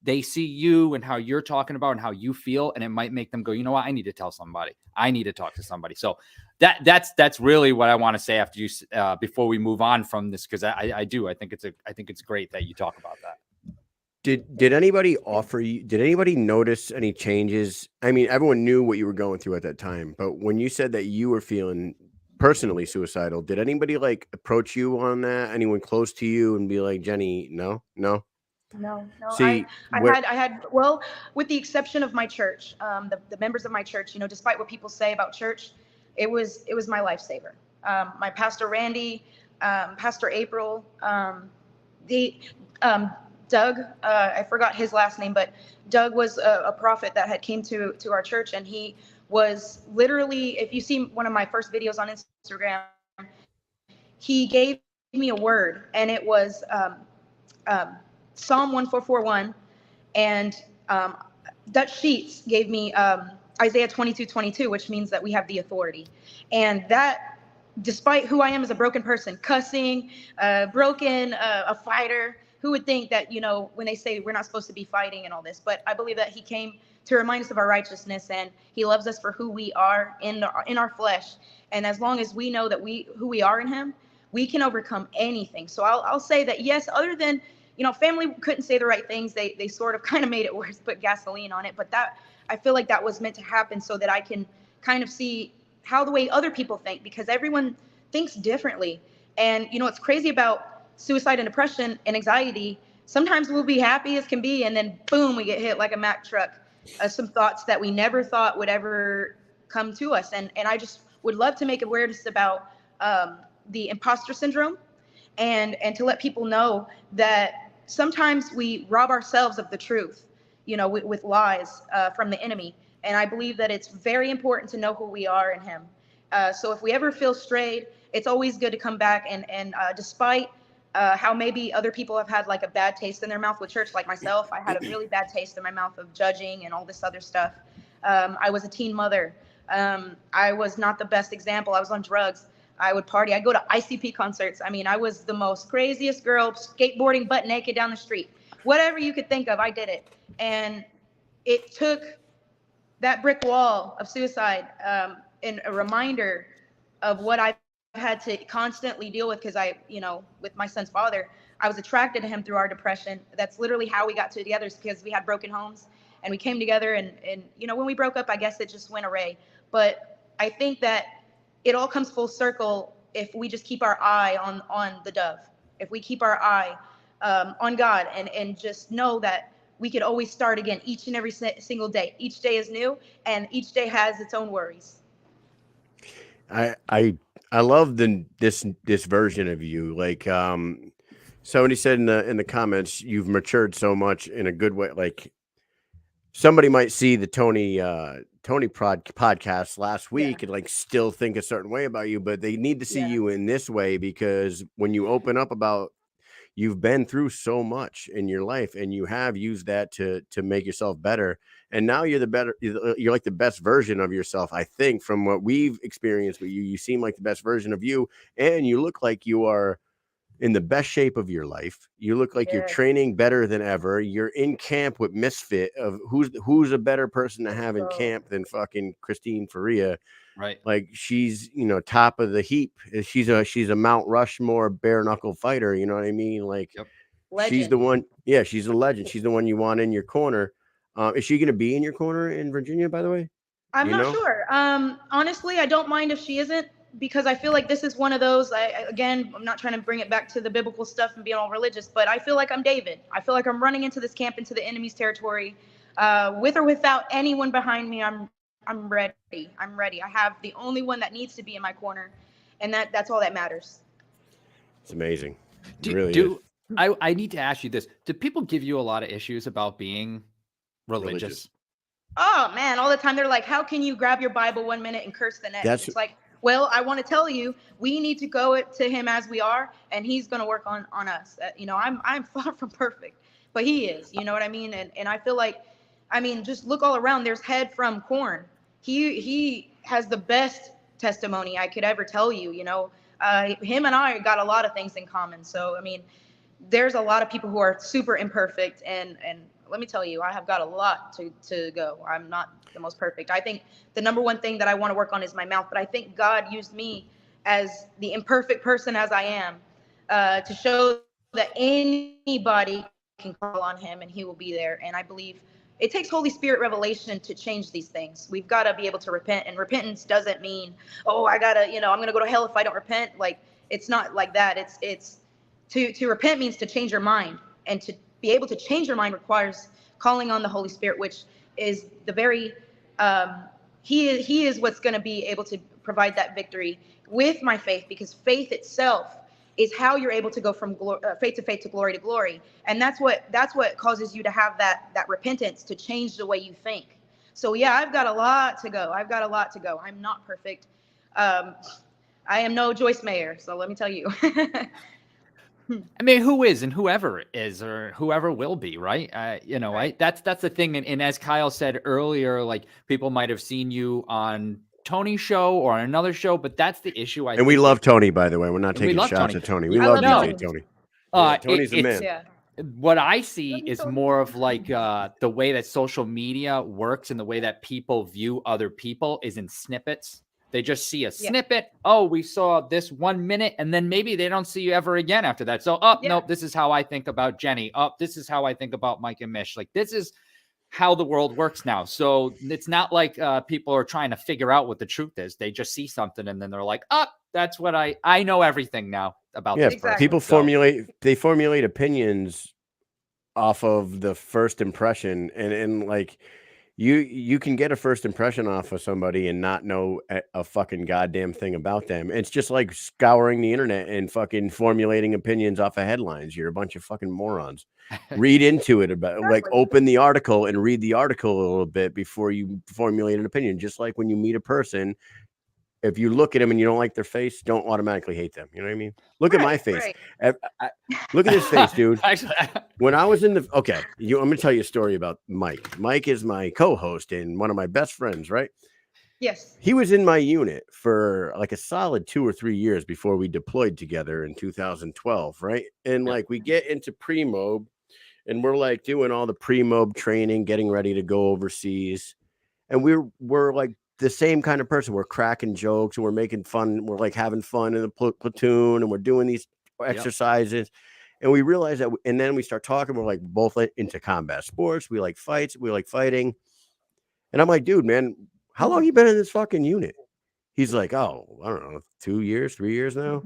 They see you and how you're talking about and how you feel, and it might make them go, you know what? I need to tell somebody. I need to talk to somebody. So that's really what I want to say after you, before we move on from this, because I think it's great that you talk about that. Did anybody offer you? Did anybody notice any changes? I mean, everyone knew what you were going through at that time, but when you said that you were feeling personally suicidal, did anybody like approach you on that? Anyone close to you and be like, Jenny, no. See, I had, well, with the exception of my church, the members of my church, you know, despite what people say about church, it was my lifesaver. My pastor Randy, Pastor April, Doug, I forgot his last name, but Doug was a prophet that had came to our church, and he was literally, if you see one of my first videos on Instagram, he gave me a word, and it was Psalm 1441, and Dutch Sheets gave me Isaiah 22:22, which means that we have the authority. And that, despite who I am as a broken person, cussing, broken, a fighter, who would think that, you know, when they say we're not supposed to be fighting and all this, but I believe that he came to remind us of our righteousness, and he loves us for who we are in our flesh. And as long as we know that who we are in him, we can overcome anything. So I'll say that, yes, other than, you know, family couldn't say the right things. They sort of kind of made it worse, put gasoline on it. But that, I feel like that was meant to happen so that I can kind of see how the way other people think, because everyone thinks differently. And, you know, it's crazy about suicide and depression and anxiety. Sometimes we'll be happy as can be, and then boom, we get hit like a Mack truck. Some thoughts that we never thought would ever come to us. And I just would love to make awareness about the imposter syndrome, and to let people know that sometimes we rob ourselves of the truth, you know, with lies from the enemy. And I believe that it's very important to know who we are in him. So if we ever feel strayed, it's always good to come back, and despite how maybe other people have had like a bad taste in their mouth with church, like myself, I had a really bad taste in my mouth of judging and all this other stuff. I was a teen mother. I was not the best example. I was on drugs. I would party. I'd go to ICP concerts. I mean, I was the most craziest girl, skateboarding butt naked down the street. Whatever you could think of, I did it. And it took that brick wall of suicide and a reminder of what I've had to constantly deal with, because I, you know, with my son's father, I was attracted to him through our depression. That's literally how we got together, because we had broken homes and we came together, and you know, when we broke up, I guess it just went away. But I think that it all comes full circle if we just keep our eye on the dove, if we keep our eye on God, and just know that we could always start again each and every single day. Each day is new, and each day has its own worries. I love this version of you. Like somebody said in the comments, you've matured so much in a good way. Like somebody might see the Tony podcast last week and like still think a certain way about you, but they need to see you in this way, because when you open up about, you've been through so much in your life, and you have used that to make yourself better. And now you're like the best version of yourself. I think from what we've experienced with you, you seem like the best version of you, and you look like you are in the best shape of your life. You look like you're training better than ever. You're in camp with Misfit of who's a better person to have in camp than fucking Christine Faria. Right. Like she's, you know, top of the heap. She's a Mount Rushmore bare knuckle fighter. You know what I mean? Like she's the one. Yeah. She's a legend. She's the one you want in your corner. Is she going to be in your corner in Virginia, by the way? I'm not sure. Honestly, I don't mind if she isn't. because I feel like this is one of those, again, I'm not trying to bring it back to the biblical stuff and being all religious, but I feel like I'm David. I feel like I'm running into this camp, into the enemy's territory, with or without anyone behind me. I'm ready. I'm ready. I have the only one that needs to be in my corner, and that's all that matters. It's amazing. I need to ask you this. Do people give you a lot of issues about being religious? Oh man, all the time. They're like, how can you grab your Bible one minute and curse the next? It's like, well, I want to tell you, we need to go to him as we are, and he's going to work on us. I'm far from perfect, but he is, you know what I mean? And I feel like, just look all around. There's Head from Korn. He has the best testimony I could ever tell you, him and I got a lot of things in common. So, there's a lot of people who are super imperfect, and let me tell you, I have got a lot to go. I'm not the most perfect. I think the number one thing that I want to work on is my mouth, but I think God used me as the imperfect person as I am to show that anybody can call on him and he will be there. And I believe it takes Holy Spirit revelation to change these things. We've got to be able to repent, and repentance doesn't mean, oh, I gotta, I'm going to go to hell if I don't repent. Like, it's not like that. It's to repent means to change your mind, and to be able to change your mind requires calling on the Holy Spirit, which is the very, he is what's going to be able to provide that victory with my faith, because faith itself is how you're able to go from faith to faith to glory to glory. And that's what causes you to have that repentance, to change the way you think. So yeah, I've got a lot to go. I'm not perfect. I am no Joyce Mayer. So let me tell you. Who is, and whoever is, or whoever will be, right? Right. That's the thing. And as Kyle said earlier, like, people might have seen you on Tony's show or on another show, but that's the issue. And we love Tony, by the way. We're not taking shots at Tony. We love DJ Tony. Tony's the man. Yeah. What I see is more of like the way that social media works, and the way that people view other people is in snippets. They just see a snippet. Oh, we saw this 1 minute, and then maybe they don't see you ever again after that. So, nope, this is how I think about Jenny. This is how I think about Mike and Mish. Like, this is how the world works now. So it's not like people are trying to figure out what the truth is. They just see something, and then they're like, that's what I know everything now about this person. People formulate opinions off of the first impression, and like, you can get a first impression off of somebody and not know a fucking goddamn thing about them. It's just like scouring the internet and fucking formulating opinions off of headlines. You're a bunch of fucking morons. Read into it, open the article and read the article a little bit before you formulate an opinion. Just like when you meet a person, if you look at them and you don't like their face, don't automatically hate them. You know what I mean? Look at my face. Right. Look at this face, dude. When I was in I'm going to tell you a story about Mike. Mike is my co-host and one of my best friends, right? Yes. He was in my unit for like a solid 2 or 3 years before we deployed together in 2012, right? And like, we get into pre-mob, and we're like doing all the pre-mob training, getting ready to go overseas. And we're like the same kind of person. We're cracking jokes and we're making fun. We're like having fun in the platoon, and we're doing these exercises. And we realize that, and then we start talking. We're like both into combat sports. We like fights. We like fighting. And I'm like, dude, man, how long you been in this fucking unit? He's like, oh, I don't know, 2 years, 3 years now.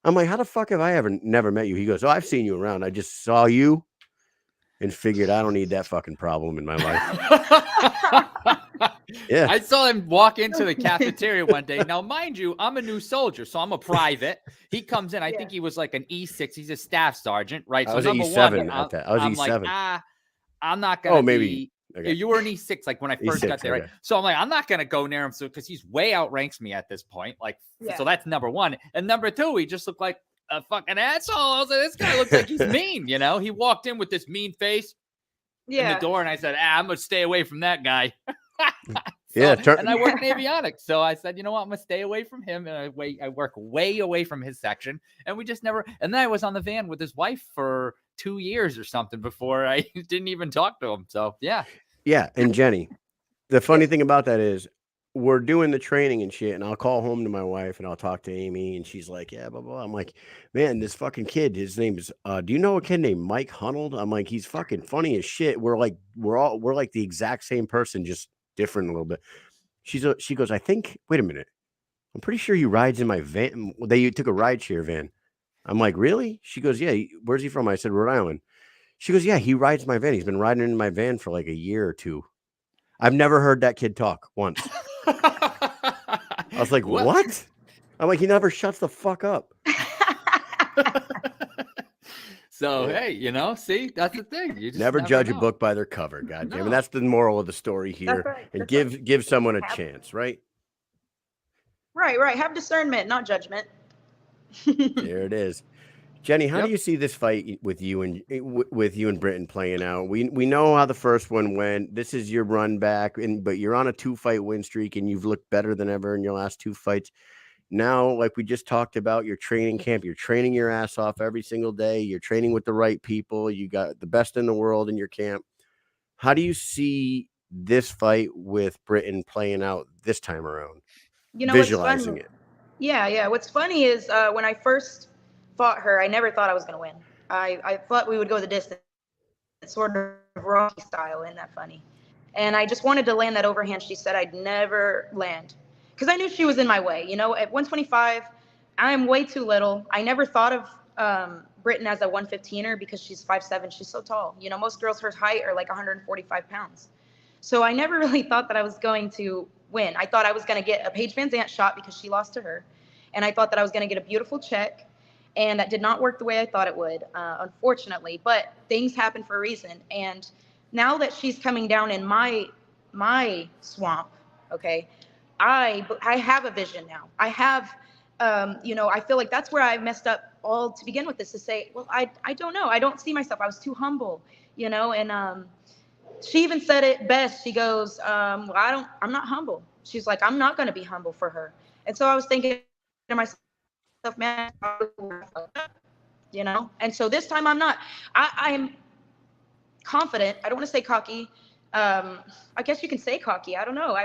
I'm like, how the fuck have I never met you? He goes, oh, I've seen you around. I just saw you and figured I don't need that fucking problem in my life. Yeah. I saw him walk into the cafeteria one day. Now, mind you, I'm a new soldier, so I'm a private. He comes in. I think he was like an E6. He's a staff sergeant, right? I was so an E7. I was E7. Like, I'm not going to maybe. Okay. You were an E6, like when I first got there, right? So I'm like, I'm not going to go near him, because he's way outranks me at this point. Like, so that's number one. And number two, he just looked like a fucking asshole. I was like, this guy looks like he's mean, He walked in with this mean face in the door, and I said, I'm going to stay away from that guy. And I work in avionics. So I said, you know what? I'm going to stay away from him. And I work way away from his section. And we just never, and then I was on the van with his wife for 2 years or something before I didn't even talk to him. So, yeah. Yeah. And Jenny, the funny thing about that is, we're doing the training and shit, and I'll call home to my wife and I'll talk to Amy, and she's like, yeah, blah, blah. I'm like, man, this fucking kid, his name is, do you know a kid named Mike Hunold? I'm like, he's fucking funny as shit. We're like the exact same person, just different a little bit. She goes, I think, wait a minute. I'm pretty sure he rides in my van. They took a rideshare van. I'm like, really? She goes, yeah. Where's he from? I said, Rhode Island. She goes, yeah, he rides my van. He's been riding in my van for like a year or two. I've never heard that kid talk once. I was like, what? I'm like, he never shuts the fuck up. So, hey, you know, see, that's the thing. You just never judge know. a book by their cover, goddamn. And that's the moral of the story here. Right. And give someone a chance, right? Right. Have discernment, not judgment. There it is. Jenny, how do you see this fight with you and Britain playing out? We know how the first one went. This is your run back, but you're on a 2-fight win streak, and you've looked better than ever in your last 2 fights. Now, like we just talked about, your training camp, you're training your ass off every single day. You're training with the right people. You got the best in the world in your camp. How do you see this fight with Britain playing out this time around? You know, visualizing it. Yeah. What's funny is when I first fought her, I never thought I was going to win. I thought we would go the distance, sort of Rocky style. Isn't that funny? And I just wanted to land that overhand. She said I'd never land because I knew she was in my way. You know, at 125, I'm way too little. I never thought of Britain as a 115er because she's 5'7". She's so tall. You know, most girls her height are like 145 pounds. So I never really thought that I was going to win. I thought I was going to get a Paige Van Zandt shot because she lost to her. And I thought that I was going to get a beautiful check. And that did not work the way I thought it would, unfortunately. But things happen for a reason. And now that she's coming down in my swamp, okay, I have a vision now. I have, you know, I feel like that's where I messed up all to begin with, is to say, well, I don't know. I don't see myself. I was too humble, you know. And she even said it best. She goes, well, I'm not humble. She's like, I'm not going to be humble for her. And so I was thinking to myself, man, you know. And so this time I'm not. I'm confident. I don't want to say cocky. I guess you can say cocky. I don't know.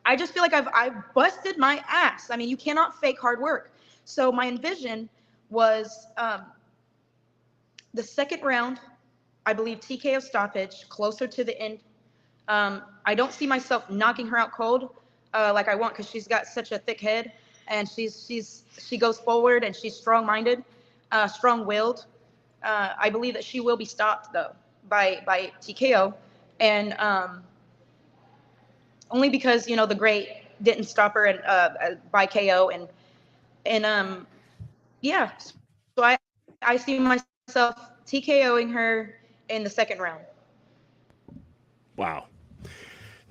I just feel like I've busted my ass. I mean, you cannot fake hard work. So my envision was the second round, I believe TKO stoppage, closer to the end. I don't see myself knocking her out cold like I want, because she's got such a thick head, and she goes forward, and she's strong-minded, strong-willed. I believe that she will be stopped though by TKO, and only because, you know, the great didn't stop her and by KO, and yeah. So I see myself TKOing her in the second round. Wow,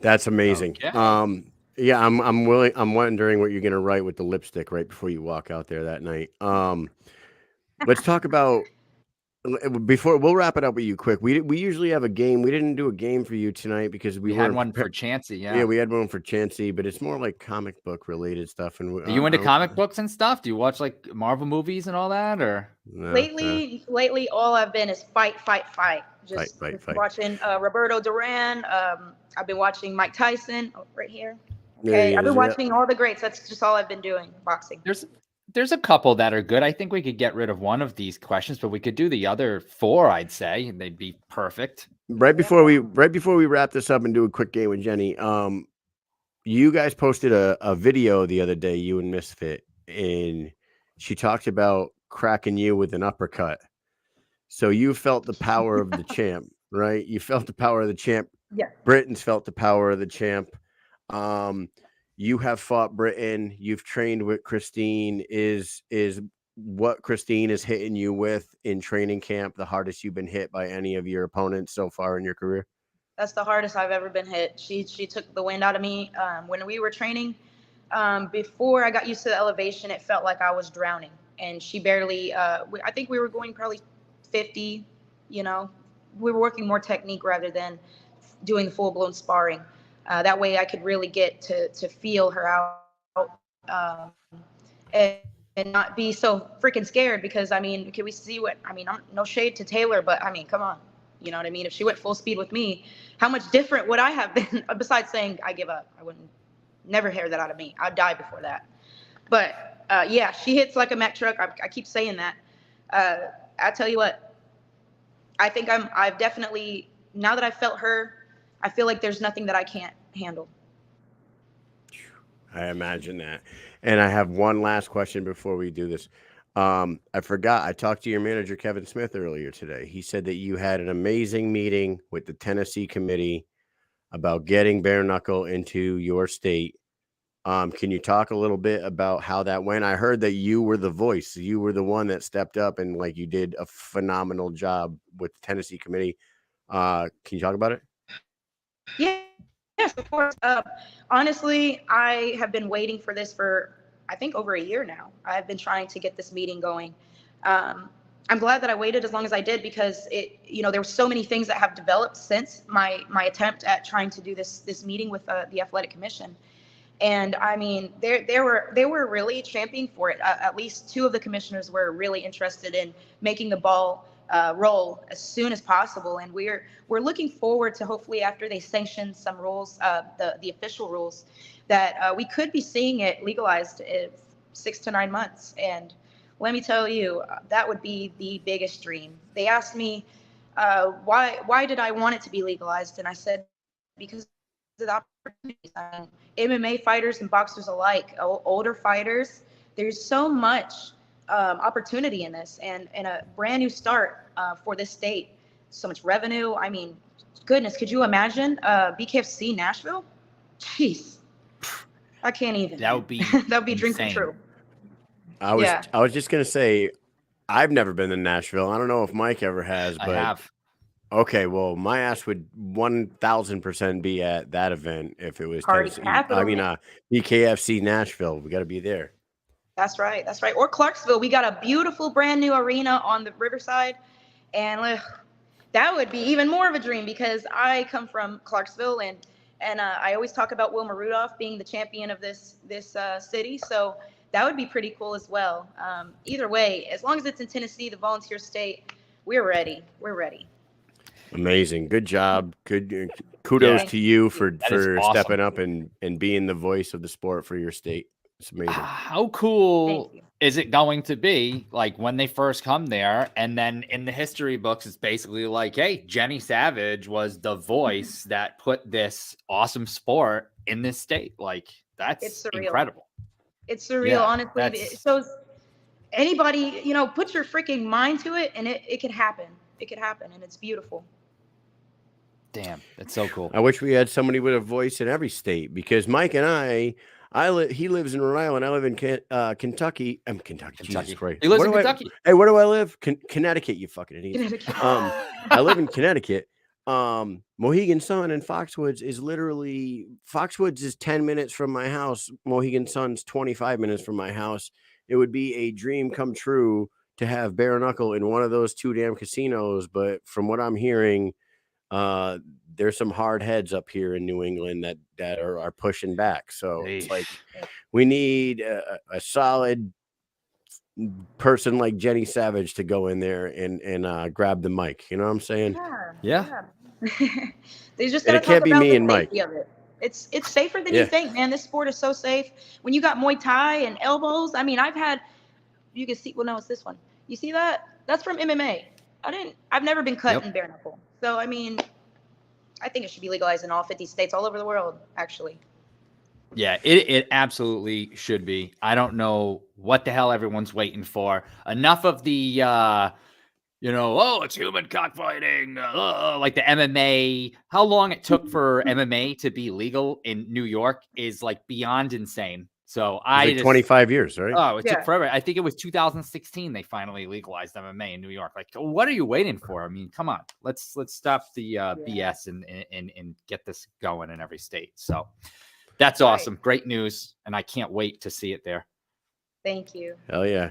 that's amazing. Okay. Yeah, I'm wondering what you're gonna write with the lipstick right before you walk out there that night. Let's talk about, before we'll wrap it up with you quick. We usually have a game. We didn't do a game for you tonight because we had one for Chancey. Yeah, we had one for Chancey, but it's more like comic book related stuff. And are you into comic books and stuff? Do you watch like Marvel movies and all that, or? No, lately, all I've been is fight. Just fight. Watching Roberto Duran. I've been watching Mike Tyson right here. Okay, I've been watching all the greats. That's just all I've been doing, boxing. There's a couple that are good. I think we could get rid of one of these questions, but we could do the other 4, I'd say, and they'd be perfect. Right before we wrap this up and do a quick game with Jenny, you guys posted a video the other day, you and Misfit, and she talked about cracking you with an uppercut. So you felt the power of the champ, right? You felt the power of the champ. Yeah. Britain's felt the power of the champ. You have fought Britain. You've trained with Christine. Is what Christine is hitting you with in training camp the hardest you've been hit by any of your opponents so far in your career? That's the hardest I've ever been hit. She took the wind out of me. When we were training, before I got used to the elevation, it felt like I was drowning. And she barely, I think we were going probably 50, you know. We were working more technique rather than doing full-blown sparring. That way I could really get to feel her out and not be so freaking scared, because, I mean, can we see what, I mean, I'm no shade to Taylor, but, I mean, come on. You know what I mean? If she went full speed with me, how much different would I have been? Besides saying I give up. I wouldn't never hear that out of me. I'd die before that. But, yeah, she hits like a Mack truck. I keep saying that. I tell you what, I think I've definitely, now that I've felt her, I feel like there's nothing that I can't handle. I imagine that. And I have one last question before we do this. I forgot. I talked to your manager, Kevin Smith, earlier today. He said that you had an amazing meeting with the Tennessee committee about getting Bareknuckle into your state. Can you talk a little bit about how that went? I heard that you were the voice. You were the one that stepped up and like you did a phenomenal job with the Tennessee committee. Can you talk about it? Yeah. Yes, of course. Honestly, I have been waiting for this for, I think, over a year now. I've been trying to get this meeting going. I'm glad that I waited as long as I did because there were so many things that have developed since my attempt at trying to do this meeting with the athletic commission. And I mean, they were really championing for it. At least two of the commissioners were really interested in making the ball roll as soon as possible. And we're looking forward to hopefully after they sanction some rules, the official rules, that we could be seeing it legalized in 6 to 9 months. And let me tell you, that would be the biggest dream. They asked me why did I want it to be legalized, and I said because of the opportunities. MMA fighters and boxers alike, older fighters, there's so much opportunity in this, and a brand new start for this state. So much revenue. I mean, goodness, could you imagine BKFC Nashville? Jeez, I can't even. That would be a dream come true. I was just gonna say, I've never been to Nashville. I don't know if Mike ever has, but I have. Okay, well, my ass would 1000% be at that event if it was Party Tennessee. capital. I mean, BKFC Nashville. We got to be there. That's right. That's right. Or Clarksville. We got a beautiful brand new arena on the Riverside, and that would be even more of a dream because I come from Clarksville, and I always talk about Wilma Rudolph being the champion of this city. So that would be pretty cool as well. Either way, as long as it's in Tennessee, the volunteer state, we're ready. We're ready. Amazing. Good job. Good. Kudos to you for awesome. stepping up and being the voice of the sport for your state. It's amazing. How cool is it going to be like when they first come there? And then in the history books, it's basically like, hey, Jenny Savage was the voice that put this awesome sport in this state. Like, that's incredible. It's surreal, honestly. It shows anybody, put your freaking mind to it, and it could happen. It could happen, and it's beautiful. Damn, that's so cool. I wish we had somebody with a voice in every state because Mike and he lives in Rhode Island. I live in Kentucky. Kentucky. Jesus Christ. He lives in Kentucky. Hey, where do I live? Connecticut, you fucking idiot. I live in Connecticut. Mohegan Sun and Foxwoods is 10 minutes from my house. Mohegan Sun's 25 minutes from my house. It would be a dream come true to have Bareknuckle in one of those two damn casinos. But from what I'm hearing, there's some hard heads up here in New England that are pushing back. So it's like we need a solid person like Jenny Savage to go in there and grab the mic. You know what I'm saying? Yeah. They just gotta talk about the safety of it. It's safer than you think, man. This sport is so safe. When you got Muay Thai and elbows, I mean, you can see. Well, no, it's this one. You see that? That's from MMA. I've never been cut in Bareknuckle. So, I mean, I think it should be legalized in all 50 states all over the world, actually. Yeah, it absolutely should be. I don't know what the hell everyone's waiting for. Enough of the, it's human cockfighting, like the MMA. How long it took for MMA to be legal in New York is like beyond insane. So like 25 years, right? Oh, it took forever. I think it was 2016 they finally legalized MMA in New York. Like, what are you waiting for? I mean, come on, let's stop the BS and get this going in every state. So that's awesome, great news, and I can't wait to see it there. Thank you. Hell yeah.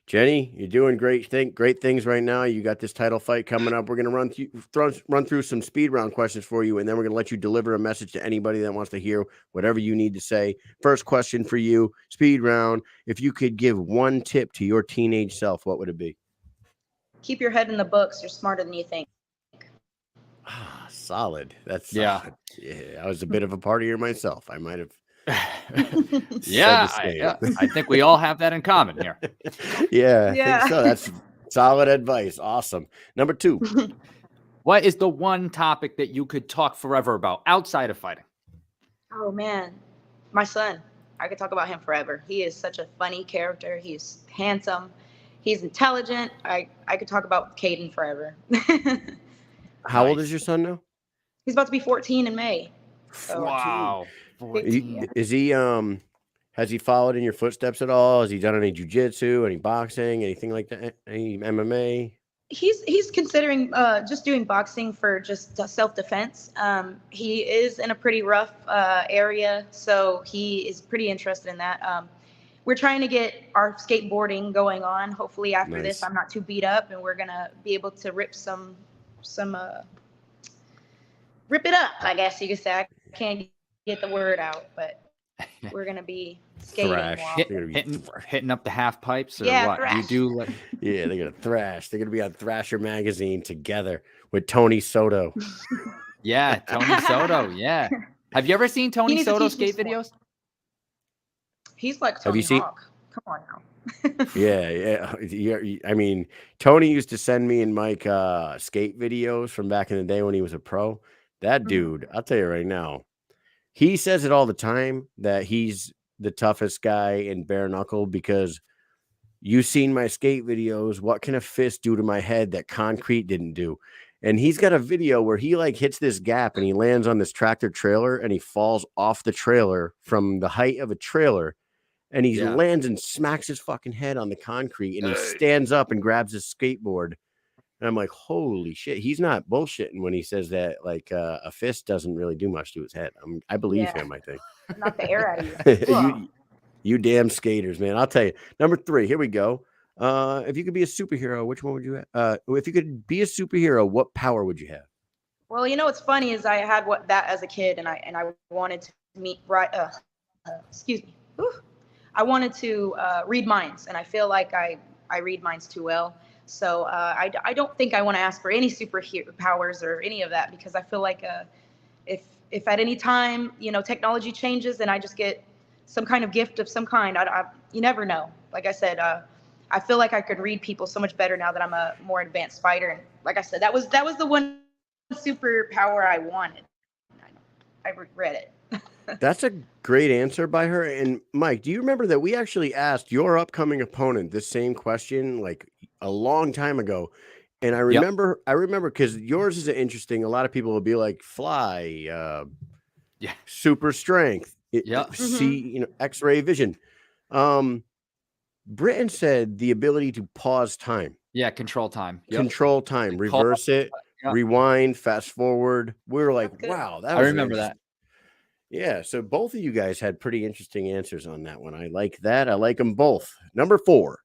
Jenny, you're doing great things right now. You got this title fight coming up. We're going to run through some speed round questions for you, and then we're going to let you deliver a message to anybody that wants to hear whatever you need to say. First question for you, speed round. If you could give one tip to your teenage self, what would it be? Keep your head in the books. You're smarter than you think. Solid. That's solid. I was a bit of a partier myself. I might have. I think we all have that in common here. I think so. That's solid advice. Awesome. Number 2. What is the one topic that you could talk forever about outside of fighting? Oh man, my son. I could talk about him forever. He is such a funny character. He's handsome. He's intelligent. I could talk about Caden forever. How old is your son now? He's about to be 14 in May. So. Wow. 14. Is he has he followed in your footsteps at all? Has he done any jiu-jitsu, any boxing, anything like that? Any MMA? He's considering just doing boxing for just self-defense. He is in a pretty rough area, so he is pretty interested in that. We're trying to get our skateboarding going on. Hopefully after this, I'm not too beat up, and we're gonna be able to rip rip it up, I guess you could say. I can't get the word out, but we're gonna be skating. Hitting up the half pipes, or what? Thrash. Yeah, they're gonna thrash. They're gonna be on Thrasher magazine together with Tony Soto. Yeah, Tony Soto. Yeah. Have you ever seen Tony Soto skate videos? He's like Tony Hawk. Come on now. Yeah. I mean, Tony used to send me and Mike skate videos from back in the day when he was a pro. That dude, I'll tell you right now, he says it all the time that he's the toughest guy in Bareknuckle because you've seen my skate videos. What can a fist do to my head that concrete didn't do? And he's got a video where he like hits this gap and he lands on this tractor trailer and he falls off the trailer from the height of a trailer. And he lands and smacks his fucking head on the concrete and he stands up and grabs his skateboard. And I'm like, holy shit. He's not bullshitting when he says that like a fist doesn't really do much to his head. I believe him, I think. Knock the air out of you. You damn skaters, man. I'll tell you. Number 3, here we go. If you could be a superhero, which one would you have? If you could be a superhero, what power would you have? Well, you know what's funny is I had that as a kid, and I wanted to excuse me. I wanted to read minds, and I feel like I read minds too well. So I don't think I want to ask for any superhero powers or any of that, because I feel like if at any time, technology changes and I just get some kind of gift of some kind, you never know. Like I said, I feel like I could read people so much better now that I'm a more advanced fighter. And like I said, that was the one superpower I wanted. I regret it. That's a great answer by her. And Mike, do you remember that we actually asked your upcoming opponent this same question like a long time ago? And I remember because yours is interesting. A lot of people will be like fly, super strength, see, X-ray vision. Britain said the ability to pause time. Yeah, control time. Control time, reverse it, rewind, fast forward. We were like, wow, I remember that. Yeah, so both of you guys had pretty interesting answers on that one. I like that. I like them both. Number 4.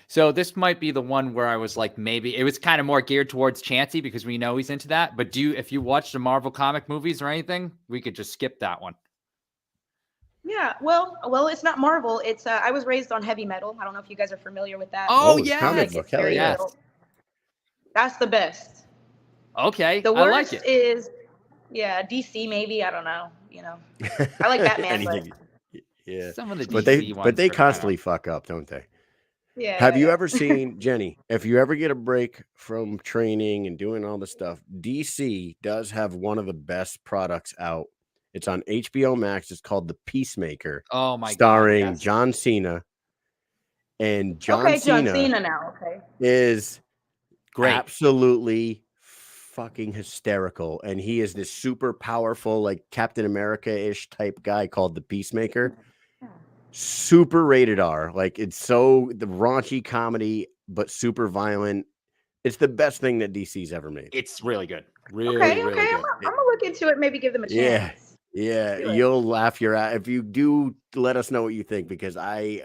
So this might be the one where I was like, maybe it was kind of more geared towards Chancey because we know he's into that. But if you watch the Marvel comic movies or anything, we could just skip that one. Yeah, well, it's not Marvel. It's I was raised on heavy metal. I don't know if you guys are familiar with that. Oh yeah, comic book. Hell yeah. That's the best. Okay, the worst I like it. is DC maybe. I don't know. I like Batman. Yeah, some of the DC ones, but they constantly fuck up, don't they? Yeah. Have you ever seen, Jenny, if you ever get a break from training and doing all this stuff, DC does have one of the best products out. It's on HBO Max. It's called The Peacemaker. Oh my god. Starring John Cena. And John Cena now, is great. Absolutely fucking hysterical. And he is this super powerful, like Captain America-ish type guy called the Peacemaker. Super rated R. Like it's the raunchy comedy, but super violent. It's the best thing that DC's ever made. It's really good. Really, really good. I'm gonna look into it. Maybe give them a chance. Yeah. You'll laugh your ass. If you do, let us know what you think, because I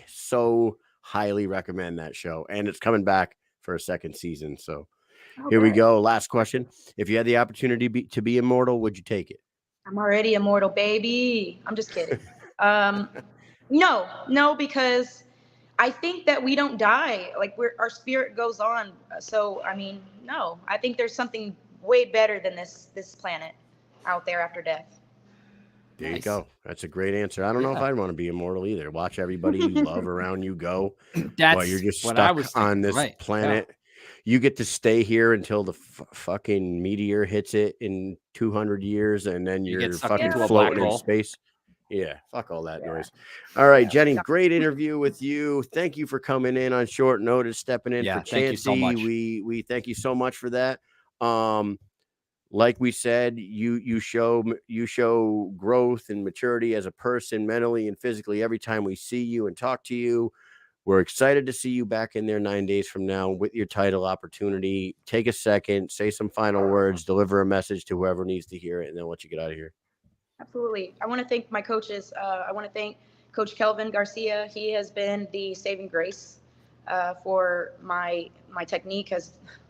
so highly recommend that show, and it's coming back for a second season. So here we go. Last question. If you had the opportunity to be immortal, would you take it? I'm already immortal, baby. I'm just kidding. No, because I think that we don't die. Like our spirit goes on. So, I mean, no, I think there's something way better than this planet out there after death. There you go. That's a great answer. I don't know if I'd want to be immortal either. Watch everybody you love around you go while you're just stuck on this planet. Yeah. You get to stay here until the fucking meteor hits it in 200 years, and then you're fucking floating in space. Yeah, fuck all that noise. All right, Jenny, great interview with you. Thank you for coming in on short notice, stepping in for Chansey. Thank you so much. We thank you so much for that. Like we said, you show growth and maturity as a person, mentally and physically, every time we see you and talk to you. We're excited to see you back in there 9 days from now with your title opportunity. Take a second, say some final words, deliver a message to whoever needs to hear it, and then let you get out of here. Absolutely. I want to thank my coaches. I want to thank Coach Kelvin Garcia. He has been the saving grace for my technique.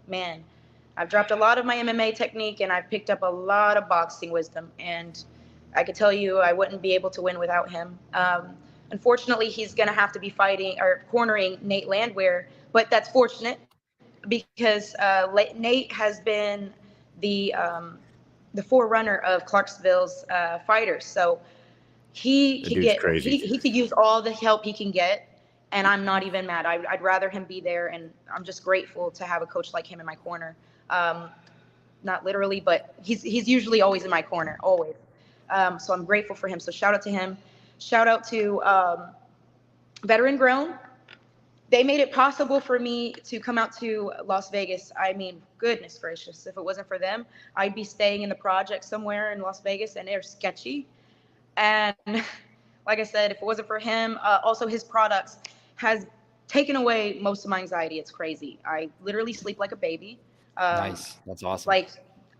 Man, I've dropped a lot of my MMA technique, and I've picked up a lot of boxing wisdom. And I could tell you I wouldn't be able to win without him. Unfortunately, he's going to have to be fighting or cornering Nate Landwehr, but that's fortunate because Nate has been the forerunner of Clarksville's fighters. So he could use all the help he can get, and I'm not even mad. I'd rather him be there, and I'm just grateful to have a coach like him in my corner. Not literally, but he's usually always in my corner, always. So I'm grateful for him. So shout out to him. Shout out to Veteran Grown. They made it possible for me to come out to Las Vegas. I mean, goodness gracious, if it wasn't for them, I'd be staying in the project somewhere in Las Vegas, and they're sketchy. And like I said, if it wasn't for him, also his products has taken away most of my anxiety. It's crazy. I literally sleep like a baby. Nice. That's awesome. Like,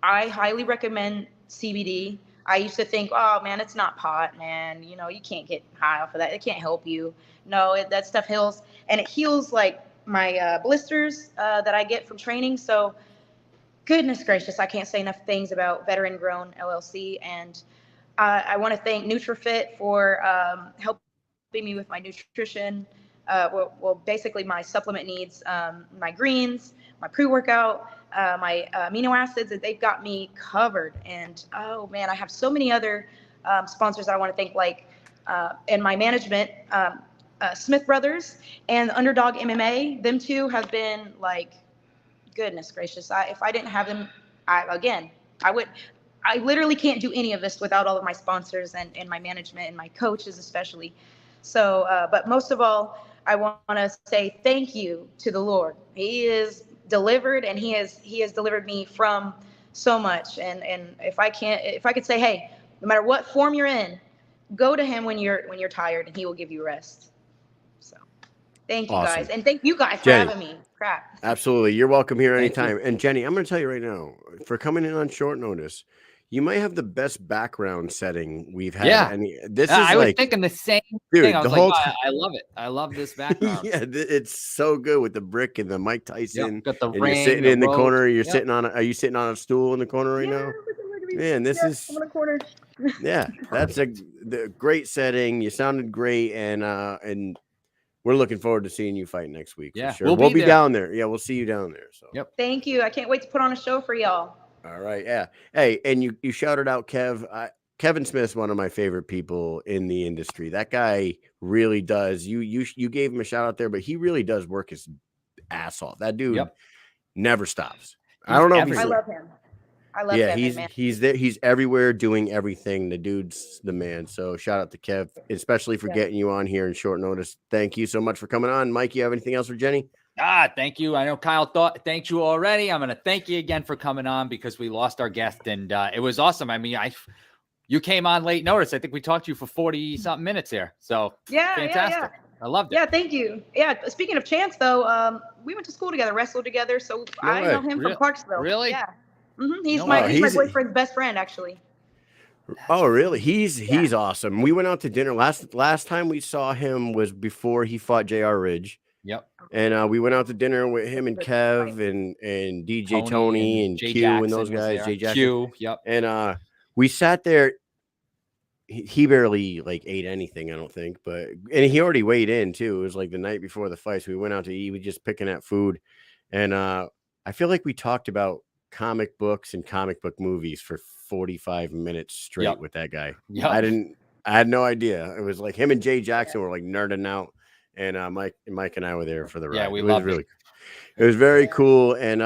I highly recommend CBD. I used to think, oh man, it's not pot, man. You know, you can't get high off of that. It can't help you. No, that stuff heals, and it heals like my blisters that I get from training. So, goodness gracious, I can't say enough things about Veteran Grown LLC. And I want to thank NutriFit for helping me with my nutrition. Well, basically my supplement needs, my greens, my pre-workout, my amino acids, that they've got me covered. And oh man, I have so many other sponsors I want to thank, like and my management, Smith Brothers and Underdog MMA. Them two have been like, goodness gracious. If I didn't have them, I literally can't do any of this without all of my sponsors and my management and my coaches especially. So, but most of all, I want to say thank you to the Lord. He is delivered, and he has delivered me from so much. And if I could say, hey, no matter what form you're in, go to him when you're tired, and he will give you rest. So thank you guys. And thank you guys for having me. Crap. Absolutely. You're welcome here anytime. And Jenny, I'm going to tell you right now, for coming in on short notice, you might have the best background setting we've had. Yeah. I was thinking the same thing. I was like, I love it. I love this background. Yeah, it's so good with the brick and the Mike Tyson. Got the and ring, you're sitting in the corner. Are you sitting on a stool in the corner right now? Man, this is I'm in the corner. Yeah, that's the great setting. You sounded great, and we're looking forward to seeing you fight next week. Yeah, for sure. We'll be down there. Yeah, we'll see you down there. So yep. Thank you. I can't wait to put on a show for y'all. All right. Yeah. Hey, and you shouted out Kev. Kevin Smith's one of my favorite people in the industry. That guy really does. You gave him a shout out there, but he really does work his ass off. That dude never stops. I don't know. I love him. I love Kevin, man. He's there. He's everywhere doing everything. The dude's the man. So shout out to Kev, especially for getting you on here in short notice. Thank you so much for coming on. Mike, you have anything else for Jenny? Thank you. I know Kyle thanked you already. I'm going to thank you again for coming on because we lost our guest, and it was awesome. I mean, you came on late notice. I think we talked to you for 40 something minutes here. So fantastic. Yeah. I loved it. Yeah. Thank you. Yeah. Speaking of Chance though, we went to school together, wrestled together. So I know him from Clarksville. Really? Yeah. Mm-hmm. He's my boyfriend's best friend, actually. Oh, really? He's awesome. We went out to dinner last time we saw him was before he fought J.R. Ridge. Yep. And we went out to dinner with him and Kev and DJ Tony and Jay Q Jackson and those guys. Jay Jackson. Q. Yep. And we sat there. He barely ate anything, I don't think, and he already weighed in too. It was like the night before the fight, so we went out to eat. We just picking at food, and I feel like we talked about comic books and comic book movies for 45 minutes straight with that guy. Yep. I had no idea. It was like him and Jay Jackson were like nerding out, and Mike and I were there for the ride. Yeah, we loved it. It was very cool, and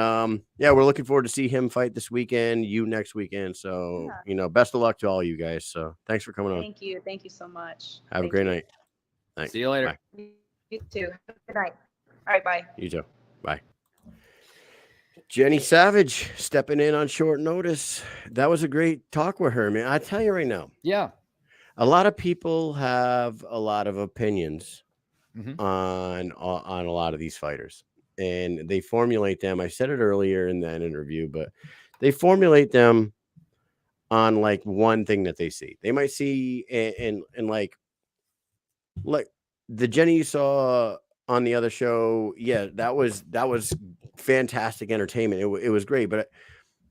yeah, we're looking forward to see him fight this weekend, you next weekend. So best of luck to all you guys. So thanks for coming on. Thank you so much. Have a great night. Thanks. See you later. Bye. You too. Have a good night. All right, bye. You too. Bye. Jenny Savage stepping in on short notice. That was a great talk with her, man. I tell you right now. Yeah. A lot of people have a lot of opinions on a lot of these fighters, and they formulate them. I said it earlier in that interview, but they formulate them on like one thing that they see. They might see and like the Jenny you saw on the other show. Yeah, that was fantastic entertainment. It was great. But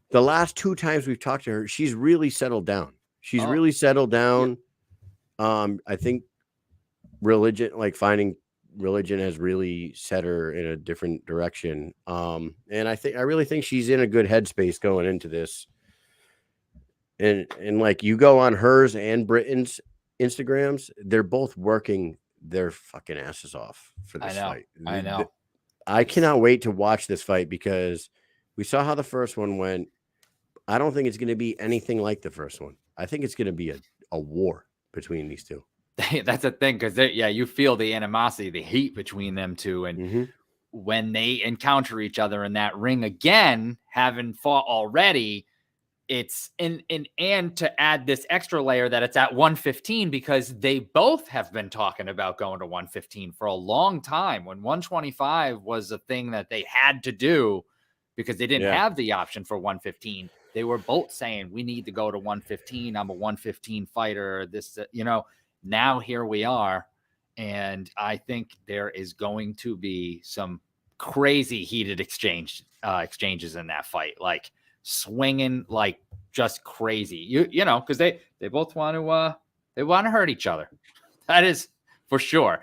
the last 2 times we've talked to her, she's really settled down. She's really settled down. Yeah. I think finding religion has really set her in a different direction. And I really think she's in a good headspace going into this. And like you go on hers and Britain's Instagrams, they're both working their fucking asses off for this fight. I know. I cannot wait to watch this fight because we saw how the first one went. I don't think it's going to be anything like the first one. I think it's going to be a war between these two. That's the thing, because you feel the animosity, the heat between them two, and when they encounter each other in that ring again, having fought already, it's and to add this extra layer that it's at 115, because they both have been talking about going to 115 for a long time, when 125 was a thing that they had to do because they didn't have the option for 115. They were both saying, we need to go to 115. I'm a 115 fighter. Now here we are. And I think there is going to be some crazy heated exchanges in that fight, like swinging, like just crazy, because they both want to hurt each other. That is for sure.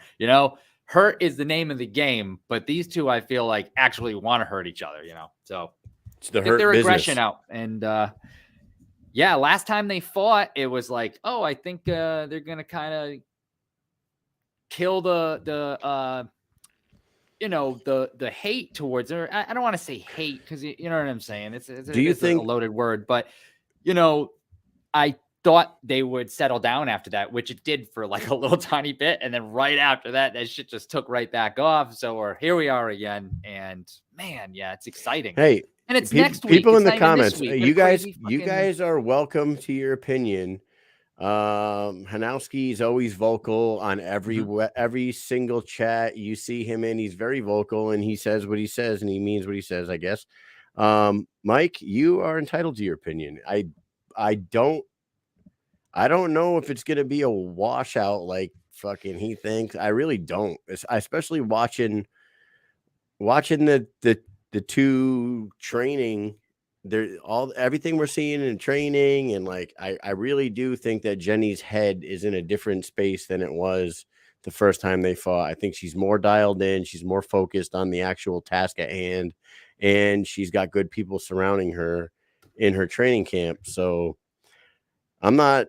Hurt is the name of the game, but these two, I feel like, actually want to hurt each other, so it's the get their aggression out. And last time they fought, it was like, I think they're gonna kind of kill the hate towards her. I don't want to say hate, because you know what I'm saying. It's a loaded word, but I thought they would settle down after that, which it did for like a little tiny bit, and then right after that shit just took right back off. So here we are again, and man, it's exciting. Hey. And it's next week. People in the comments, you guys are welcome to your opinion. Hanowski is always vocal on every single chat you see him in. He's very vocal, and he says what he says, and he means what he says, I guess. Mike, you are entitled to your opinion. I don't know if it's gonna be a washout like fucking he thinks. I really don't. Especially watching the two training, everything we're seeing in training, and like I really do think that Jenny's head is in a different space than it was the first time they fought. I think she's more dialed in, she's more focused on the actual task at hand, and she's got good people surrounding her in her training camp. So I'm not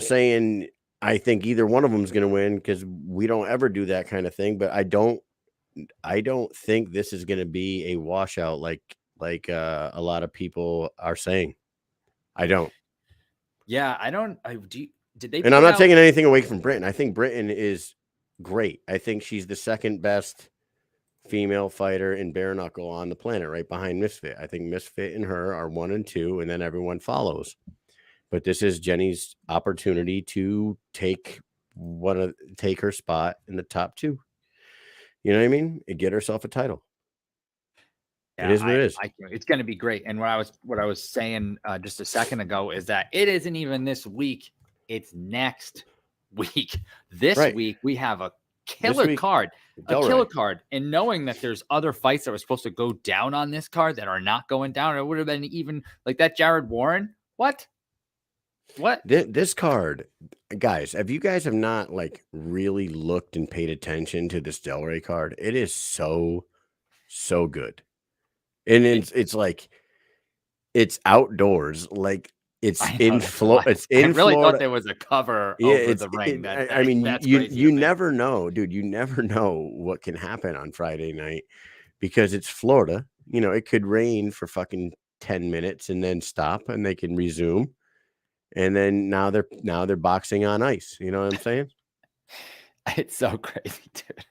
saying I think either one of them is going to win, because we don't ever do that kind of thing, but I don't think this is going to be a washout like a lot of people are saying. I don't. Yeah, I don't. Did they? And I'm not taking anything away from Britain. I think Britain is great. I think she's the second best female fighter in Bareknuckle on the planet, right behind Misfit. I think Misfit and her are 1 and 2, and then everyone follows. But this is Jenny's opportunity to take her spot in the top 2. You know what I mean? And get herself a title. Yeah, it is what it is. It's going to be great. And what I was saying just a second ago is that it isn't even this week. It's next week. This week we have a killer card. Delray. A killer card. And knowing that there's other fights that were supposed to go down on this card that are not going down, it would have been even like that Jared Warren. What? This card, guys, if you guys have not like really looked and paid attention to this Delray card, it is so good. And it's like, it's outdoors. Like, It's in Florida. It's in I really Florida. thought there was a cover over the ring. I mean, you never know, dude. You never know what can happen on Friday night because it's Florida. You know, it could rain for fucking 10 minutes and then stop, and they can resume. And then now they're boxing on ice. You know what I'm saying? It's so crazy, dude.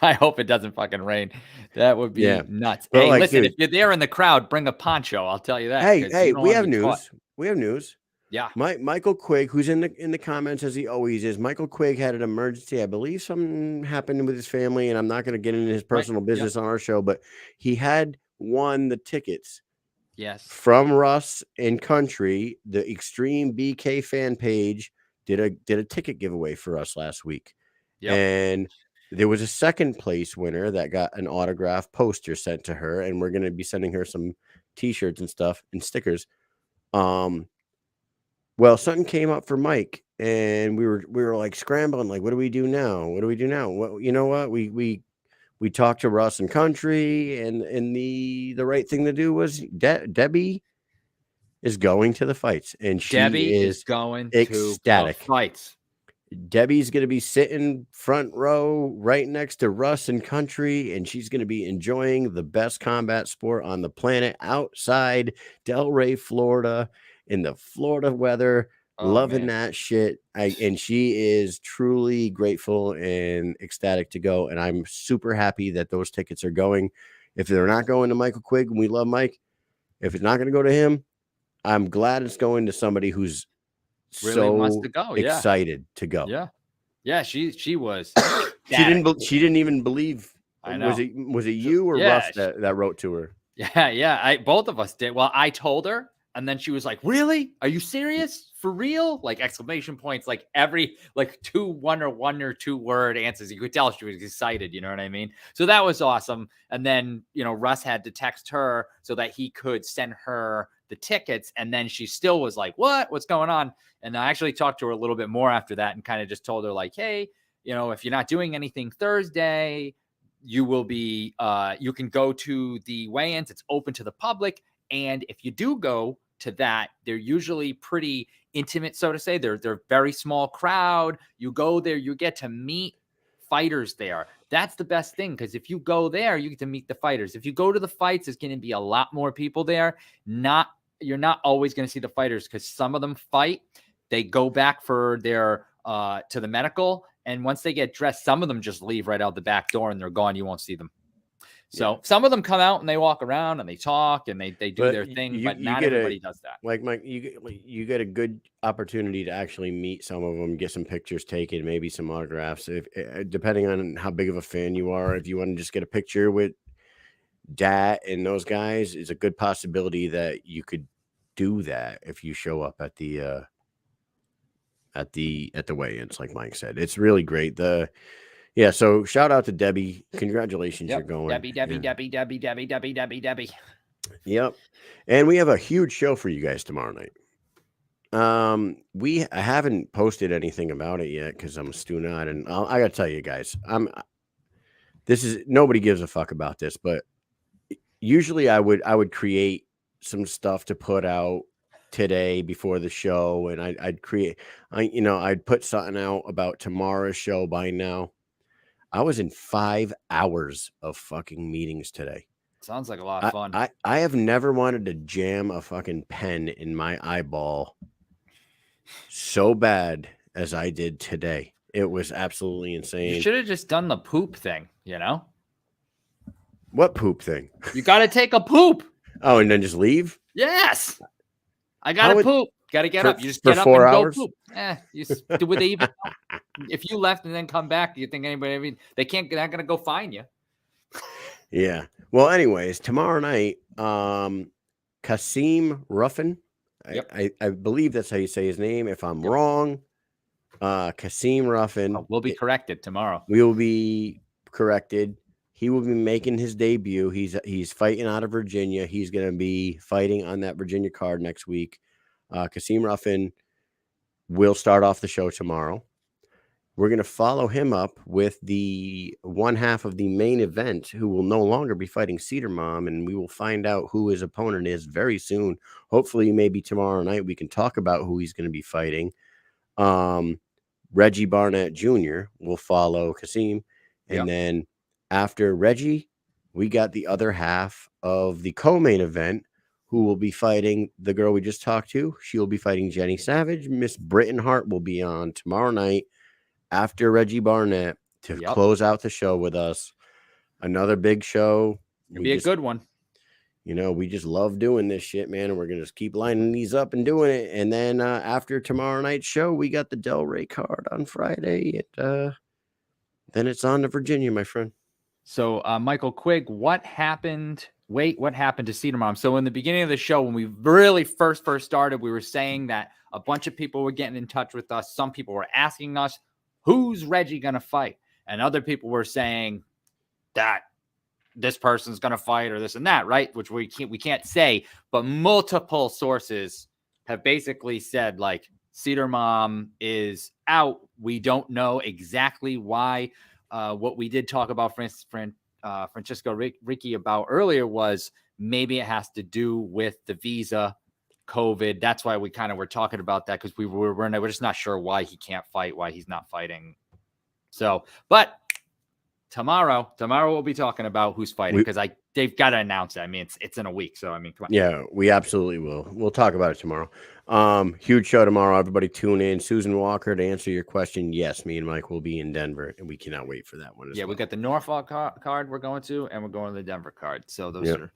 I hope it doesn't fucking rain. That would be nuts. But hey, like, listen, dude, if you're there in the crowd, bring a poncho. I'll tell you that. Hey, we have news. We have news. Yeah. Michael Quigg, who's in the comments as he always is. Michael Quigg had an emergency. I believe something happened with his family, and I'm not going to get into his personal business on our show, but he had won the tickets. Yes. From Russ and Country. The Extreme BK fan page did a ticket giveaway for us last week. Yep. And there was a second place winner that got an autograph poster sent to her, and we're going to be sending her some t-shirts and stuff and stickers. Well, something came up for Mike, and we were like scrambling, like, what do we do now? What do we do now? Well, you know what? We talked to Russ and Country, and the right thing to do was Debbie is going to the fights, and Debbie is going ecstatic. To the fights. Debbie's going to be sitting front row right next to Russ and Country, and she's going to be enjoying the best combat sport on the planet outside Delray, Florida, in the Florida weather, loving that shit. And she is truly grateful and ecstatic to go, and I'm super happy that those tickets are going. If they're not going to Michael Quigg, and we love Mike, if it's not going to go to him, I'm glad it's going to somebody who's really wants to go, excited to go. Yeah. She was. she didn't even believe. I know. Was it you or Russ that wrote to her? Yeah. Both of us did. Well, I told her, and then she was like, "Really? Are you serious? For real?" Like exclamation points, like every one or two word answers. You could tell she was excited. You know what I mean? So that was awesome. And then Russ had to text her so that he could send her the tickets, and then she still was like, what's going on? And I actually talked to her a little bit more after that and kind of just told her like, hey, if you're not doing anything Thursday, you will be you can go to the weigh-ins. It's open to the public, and if you do go to that, they're usually pretty intimate, so to say. They're very small crowd. You go there, you get to meet fighters there. That's the best thing, because if you go there, you get to meet the fighters. If you go to the fights, there's going to be a lot more people there. You're not always going to see the fighters, because some of them fight. They go back for their to the medical, and once they get dressed, some of them just leave right out the back door and they're gone. You won't see them. So some of them come out and they walk around and they talk and they do their thing, but not everybody does that. Like Mike, you get a good opportunity to actually meet some of them, get some pictures taken, maybe some autographs. If depending on how big of a fan you are, if you want to just get a picture with Dat and those guys, is a good possibility that you could do that if you show up at the weigh-ins, like Mike said. It's really great. So shout out to Debbie. Congratulations, you're going. Debbie. Yep. And we have a huge show for you guys tomorrow night. I haven't posted anything about it yet because I'm still not, and I gotta tell you guys, nobody gives a fuck about this, but usually I would create some stuff to put out today before the show, and I'd put something out about tomorrow's show by now. I was in 5 hours of fucking meetings today. Sounds like a lot of fun. I have never wanted to jam a fucking pen in my eyeball so bad as I did today. It was absolutely insane. You should have just done the poop thing, What poop thing? You got to take a poop. Oh, and then just leave? Yes. I got to poop. Got to get up. You just get up 4 and hours? go poop. Would they even know? If you left and then come back, do you think anybody? I mean, they're not going to go find you. Yeah. Well, anyways, tomorrow night, Kasim Ruffin. Yep. I believe that's how you say his name. If I'm wrong, Kasim Ruffin. We'll be corrected tomorrow. We will be corrected. He will be making his debut. He's fighting out of Virginia. He's going to be fighting on that Virginia card next week. Kasim Ruffin will start off the show tomorrow. we're going to follow him up with the one half of the main event, who will no longer be fighting Cedar Mom, and we will find out who his opponent is very soon. Hopefully, maybe tomorrow night we can talk about who he's going to be fighting. Reggie Barnett Jr. will follow Kasim, and then after Reggie, we got the other half of the co-main event, who will be fighting the girl we just talked to. She will be fighting Jenny Savage. Miss Britain Hart will be on tomorrow night after Reggie Barnett to close out the show with us. Another big show. It'll be a good one. You know, we just love doing this shit, man, and we're going to just keep lining these up and doing it. And then after tomorrow night's show, we got the Delray card on Friday. Then it's on to Virginia, my friend. So, Michael Quigg, what happened? What happened to Cedar Mom? So in the beginning of the show, when we really first started, we were saying that a bunch of people were getting in touch with us. Some people were asking us, who's Reggie going to fight? And other people were saying that this person's going to fight or this and that, right? Which we can't say, but multiple sources have basically said, like, Cedar Mom is out. We don't know exactly why. What we did talk about Francesco Ricchi about earlier was maybe it has to do with the visa, COVID. That's why we kind of were talking about that, because we're just not sure why he can't fight, why he's not fighting. So, but tomorrow we'll be talking about who's fighting, because they've got to announce it. I mean, it's in a week, so I mean, come on. Yeah, we absolutely will. We'll talk about it tomorrow. Huge show tomorrow. Everybody tune in. Susan Walker, to answer your question, yes, me and Mike will be in Denver, and we cannot wait for that one. We got the Norfolk card we're going to, and we're going to the Denver card. So those are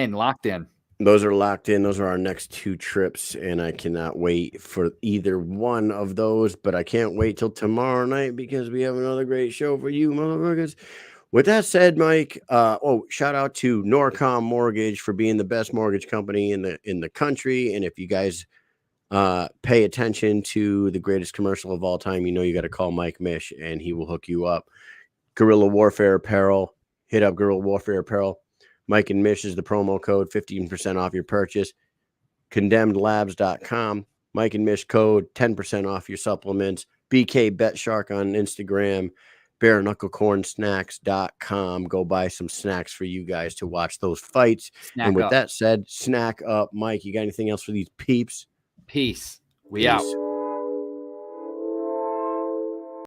locked in. Those are locked in. Those are our next two trips, and I cannot wait for either one of those. But I can't wait till tomorrow night, because we have another great show for you, motherfuckers. With that said, Mike, shout out to Norcom Mortgage for being the best mortgage company in the country. And if you guys pay attention to the greatest commercial of all time, you know you got to call Mike Mish, and he will hook you up. Guerrilla Warfare Apparel. Hit up Guerrilla Warfare Apparel. Mike and Mish is the promo code, 15% off your purchase. CondemnedLabz.com. Mike and Mish code, 10% off your supplements. BKBetShark on Instagram. BareKnuckleCornSnacks.com. Go buy some snacks for you guys to watch those fights. That said, snack up. Mike, you got anything else for these peeps? Peace. We out.